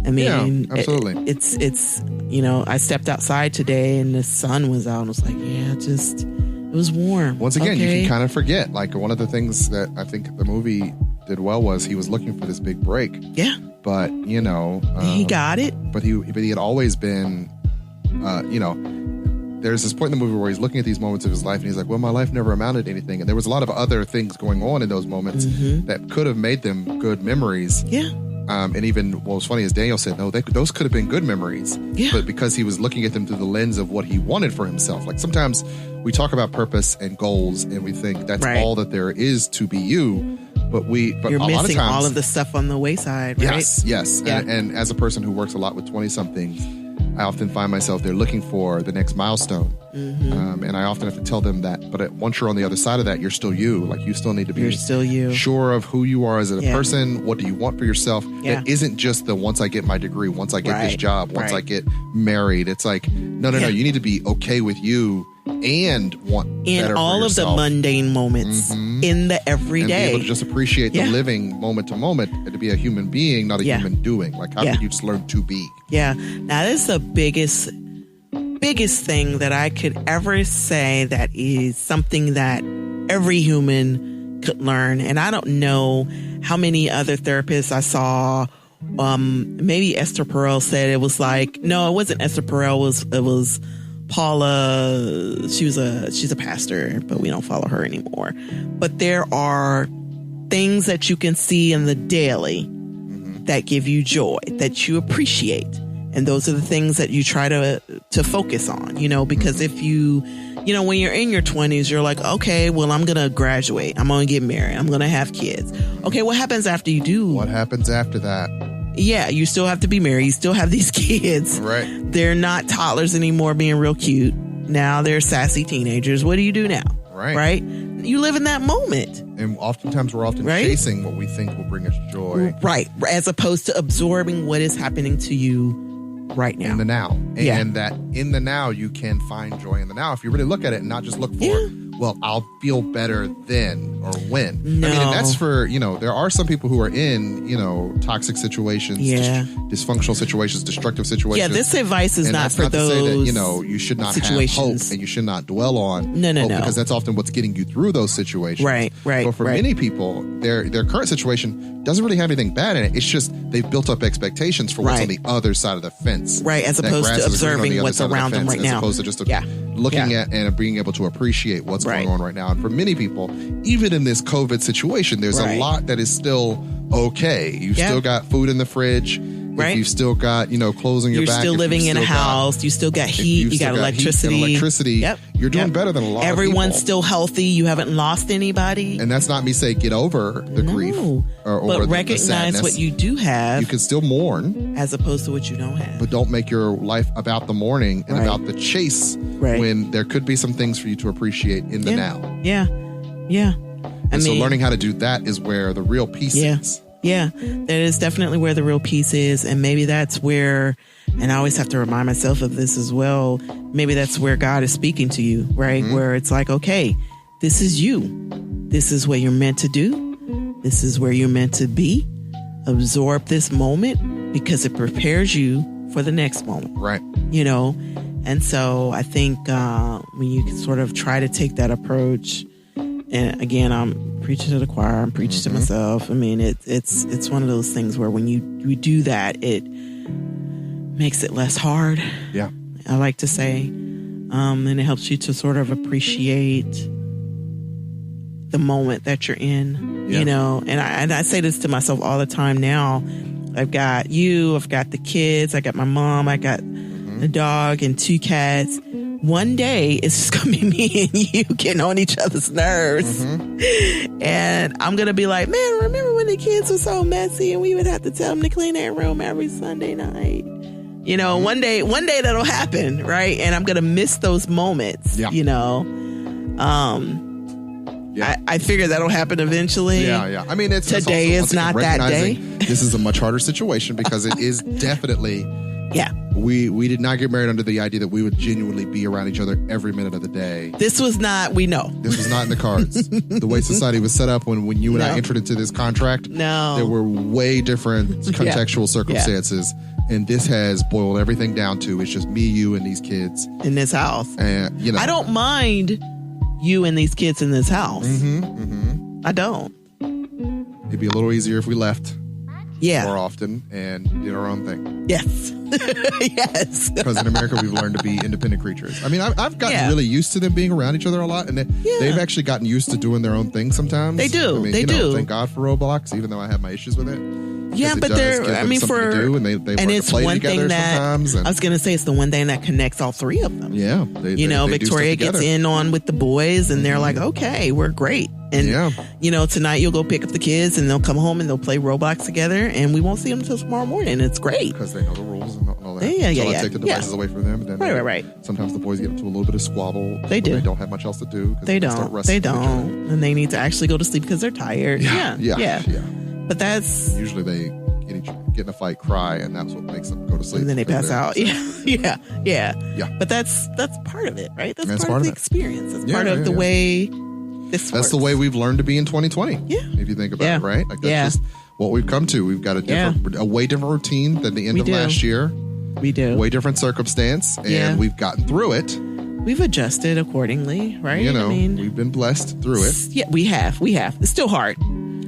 I mean, absolutely. It's you know, I stepped outside today and the sun was out and I was like, it was warm. Once again, you can kind of forget. Like, one of the things that I think the movie did well was he was looking for this big break. Yeah. But, you know, he got it. But he had always been, you know, there's this point in the movie where he's looking at these moments of his life and he's like, well, my life never amounted to anything. And there was a lot of other things going on in those moments that could have made them good memories. Yeah. And even what was funny is Daniel said, no, those could have been good memories. Yeah. But because he was looking at them through the lens of what he wanted for himself. Like, sometimes we talk about purpose and goals and we think that's all that there is to be you. But you're a lot of missing times, all of the stuff on the wayside, right? Yes. Yeah. And as a person who works a lot with 20-somethings, I often find myself there looking for the next milestone. And I often have to tell them that. But once you're on the other side of that, you're still you. Like, you still need to be You're still you. sure of who you are as a Yeah. person. What do you want for yourself? Yeah. That isn't just the once I get my degree, once I get this Right. job, once Right. I get married. It's like, no. Yeah. You need to be okay with you and want In better all for of the yourself. mundane moments, in the And be everyday. able to just appreciate Yeah. the living moment to moment and to be a human being, not a Yeah. human doing. Like, how Yeah. can you just learn to be? Yeah. Now, this is the biggest thing that I could ever say that is something that every human could learn. And I don't know how many other therapists I saw. Maybe Esther Perel said it was like, no, it wasn't Esther Perel. It was Paula. She's a pastor, but we don't follow her anymore. But there are things that you can see in the daily that give you joy, that you appreciate. And those are the things that you try to focus on, because if when you're in your 20s, you're like, okay, well, I'm going to graduate. I'm going to get married. I'm going to have kids. Okay, what happens after you do? What happens after that? Yeah, you still have to be married. You still have these kids. Right. They're not toddlers anymore being real cute. Now they're sassy teenagers. What do you do now? Right? You live in that moment. And oftentimes we're chasing what we think will bring us joy. Right. As opposed to absorbing what is happening to you right now. In the now. Yeah. And that in the now, you can find joy in the now. If you really look at it and not just look for, well, I'll feel better then or when. No. I mean, and that's for, there are some people who are in, toxic situations, dysfunctional situations, destructive situations. Yeah, this advice is and not that's for not those to say that, you should not situations. have hope and you should not dwell on No. hope because that's often what's getting you through those situations. Right. But for many people, their current situation doesn't really have anything bad in it. It's just they've built up expectations for what's on the other side of the fence. Right, as opposed to observing what's around them right now. As opposed to just looking at and being able to appreciate what's going on right now. And for many people, even in this COVID situation, there's a lot that is still okay. You've still got food in the fridge. Right. If you've still got, clothes on your back. You're still living in a house. You still got heat. You got electricity. Yep. You're doing better than a lot of people. Everyone's still healthy. You haven't lost anybody. And that's not me saying get over the grief or but the recognize sadness. what you do have. You can still mourn. As opposed to what you don't have. But don't make your life about the mourning and about the chase when there could be some things for you to appreciate in the now. Yeah. And so learning how to do that is where the real peace is. Yeah, that is definitely where the real peace is. And maybe that's where, and I always have to remind myself of this as well, maybe that's where God is speaking to you, right? Where it's like, okay, this is you. This is what you're meant to do. This is where you're meant to be. Absorb this moment because it prepares you for the next moment. Right. And so I think when you can sort of try to take that approach, and again, I'm preaching to the choir, I'm preaching to myself. I mean, it's one of those things where when you do that, it makes it less hard. Yeah. I like to say, and it helps you to sort of appreciate the moment that you're in, and I say this to myself all the time now. I've got you, I've got the kids, I got my mom, I got a dog and 2 cats. One day it's just gonna be me and you getting on each other's nerves, and I'm gonna be like, man, remember when the kids were so messy and we would have to tell them to clean their room every Sunday night? One day that'll happen, right? And I'm gonna miss those moments. I figure that'll happen eventually. Yeah. I mean, today is not that day. This is a much harder situation because it is definitely. Yeah. We did not get married under the idea that we would genuinely be around each other every minute of the day. This was not, we know. This was not in the cards. The way society was set up when you and I entered into this contract, there were way different contextual circumstances. And this has boiled everything down to it's just me, you, and these kids. In this house. And, I don't mind you and these kids in this house. I don't. It'd be a little easier if we left. Yeah. More often and did our own thing. Yes. Yes. Because in America, we've learned to be independent creatures. I mean, I've gotten really used to them being around each other a lot, and they've actually gotten used to doing their own thing sometimes. They do. They do. Thank God for Roblox, even though I have my issues with it. Yeah, it but does they're, give them I mean, something to do, and they and learn it's to play one together thing that, sometimes. And, I was going to say, it's the one thing that connects all three of them. yeah. They do stuff Victoria gets together. in on with the boys, and they're like, okay, we're great. And, tonight you'll go pick up the kids, and they'll come home and they'll play Roblox together, and we won't see them until tomorrow morning. It's great. Because they know the rules and all that. Yeah. I take the devices away from them. And then Right. Sometimes the boys get into a little bit of squabble. They do. They don't have much else to do. They start don't. wrestling They with each other. don't. And they need to actually go to sleep because they're tired. Yeah. But that's... Usually they get in a fight, cry, and that's what makes them go to sleep. And then they pass out. Yeah. Yeah. But that's part of it, right? That's part of the of it. experience. That's Yeah, part of the way this That's works. the way we've learned to be in 2020. Yeah. If you think about it, right? Like that's just what we've come to. We've got a way different routine than the end of last year. We do. Way different circumstance, and we've gotten through it. We've adjusted accordingly, right? We've been blessed through it. Yeah, we have. It's still hard.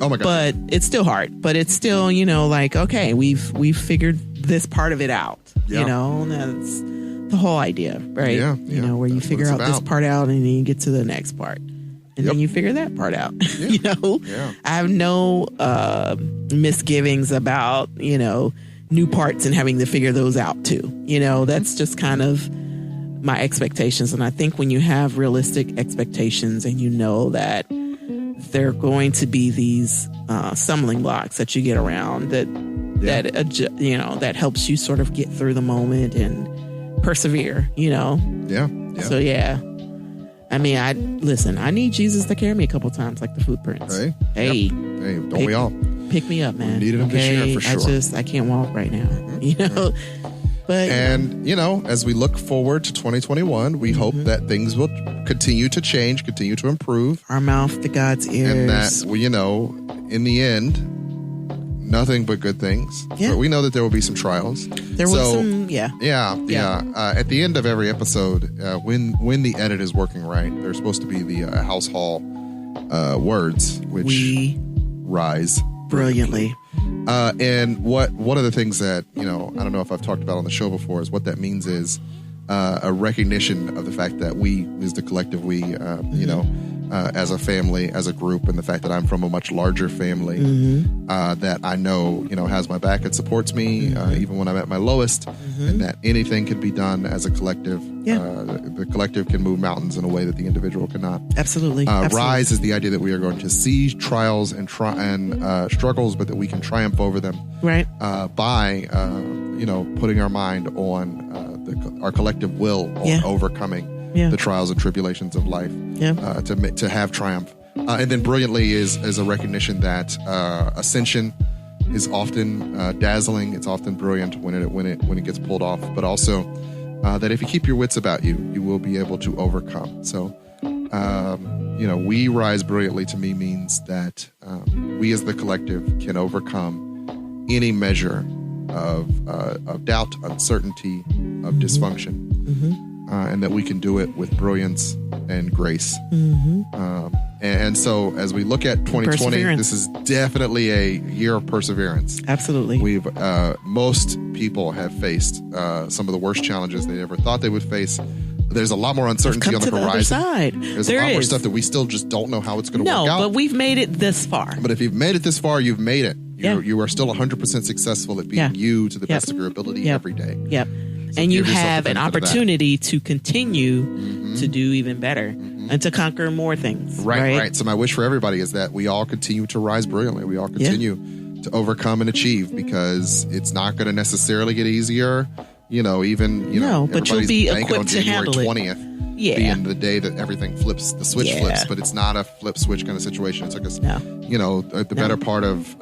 Oh my God. But it's still hard. But it's still, okay, we've figured this part of it out. Yeah. That's the whole idea, right? Yeah. Where you That's figure what out it's this about. part out, and then you get to the next part. And then you figure that part out. Yeah. I have no misgivings about, new parts and having to figure those out too. That's just kind of my expectations. And I think when you have realistic expectations and you know that there are going to be these stumbling blocks that you get around that helps you sort of get through the moment and persevere, Yeah. So I mean, I need Jesus to carry me a couple times, like the footprints. Hey, don't we all? Pick me up, man. We needed him this year for sure. I can't walk right now, But as we look forward to 2021, we hope that things will continue to change, continue to improve. Our mouth to God's ears. And that, in the end, nothing but good things. Yeah. But we know that there will be some trials. There was some, Yeah. At the end of every episode, when the edit is working right, there's supposed to be the house hall words, which we rise brilliantly. And one of the things that, I don't know if I've talked about on the show before, is what that means is a recognition of the fact that we, as the collective we, as a family, as a group, and the fact that I'm from a much larger family that I know, has my back and supports me even when I'm at my lowest, and that anything can be done as a collective. The collective can move mountains in a way that the individual cannot. Absolutely. Rise is the idea that we are going to see trials and struggles, but that we can triumph over them by putting our mind on our collective will on overcoming the trials and tribulations of life to have triumph. And then brilliantly is a recognition that ascension is often dazzling. It's often brilliant when it gets pulled off, but also that if you keep your wits about you, you will be able to overcome. So, we rise brilliantly to me means that we as the collective can overcome any measure of doubt, uncertainty, of dysfunction. And that we can do it with brilliance and grace. And so as we look at 2020, this is definitely a year of perseverance. Absolutely. Most people have faced some of the worst challenges they ever thought they would face. There's a lot more uncertainty on the horizon. There's a lot more stuff that we still just don't know how it's going to work out. But we've made it this far. But if you've made it this far, you've made it. You are still 100% successful at being you to the best of your ability every day. So and you have an opportunity to continue to do even better and to conquer more things. Right. So my wish for everybody is that we all continue to rise brilliantly. We all continue to overcome and achieve, because it's not going to necessarily get easier. But you'll be equipped to handle it. 20th being the day that everything flips, the switch flips, but it's not a flip switch kind of situation. It took us, the better part of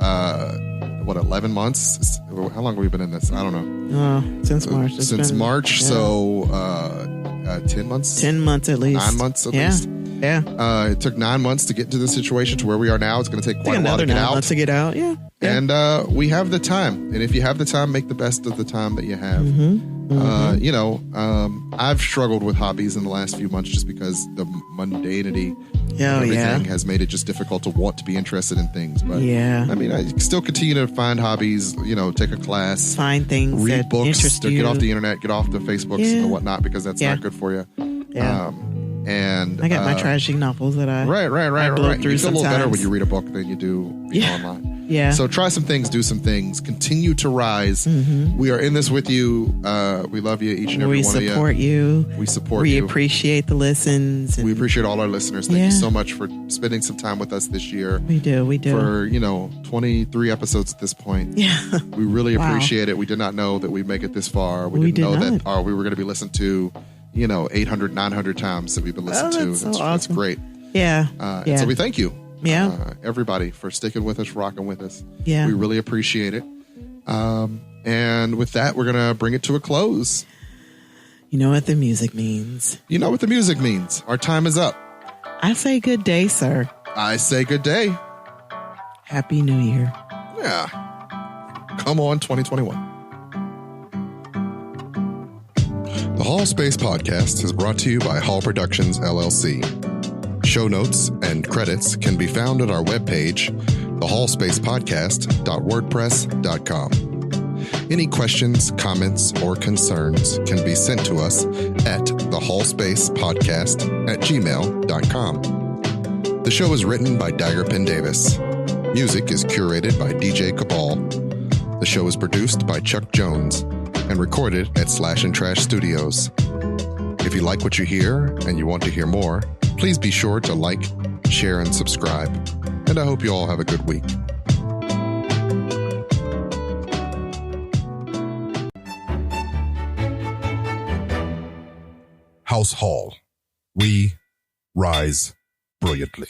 11 months? How long have we been in this? I don't know. Since March. Since March, so 10 months? 10 months at least. 9 months at least. Yeah. It took 9 months to get to the situation to where we are now. It's going to take quite a while to get out. Another 9 months to get out, And we have the time. And if you have the time, make the best of the time that you have. I've struggled with hobbies in the last few months just because the mundanity of everything has made it just difficult to want to be interested in things. But I mean, I still continue to find hobbies, take a class, find things, read books, interest you. Get off the internet, get off the Facebooks and whatnot, because that's not good for you. And I got my trashy novels that I right. blow through You feel a little better sometimes. when you read a book than you do online. Yeah. So try some things, do some things, continue to rise. We are in this with you. We love you, each and every one of you. We support you. We support you. We appreciate the listens. We appreciate all our listeners. Thank you so much for spending some time with us this year. We do. For, 23 episodes at this point. Yeah. We really appreciate it. We did not know that we'd make it this far. We didn't know that we were going to be listened to, 800, 900 times that we've been listened to. So awesome. That's great. Yeah. And so we thank you. Yeah. Everybody for sticking with us, rocking with us. Yeah. We really appreciate it. And with that, we're going to bring it to a close. You know what the music means. You know what the music means. Our time is up. I say good day, sir. I say good day. Happy New Year. Yeah. Come on, 2021. The Hall Space Podcast is brought to you by Hall Productions, LLC. Show notes and credits can be found at our webpage, thehallspacepodcast.wordpress.com. Any questions, comments, or concerns can be sent to us at thehallspacepodcast@gmail.com. The show is written by Daggerpin Davis. Music is curated by DJ Cabal. The show is produced by Chuck Jones and recorded at Slash and Trash Studios. If you like what you hear and you want to hear more, please be sure to like, share, and subscribe. And I hope you all have a good week. House Hall. We rise brilliantly.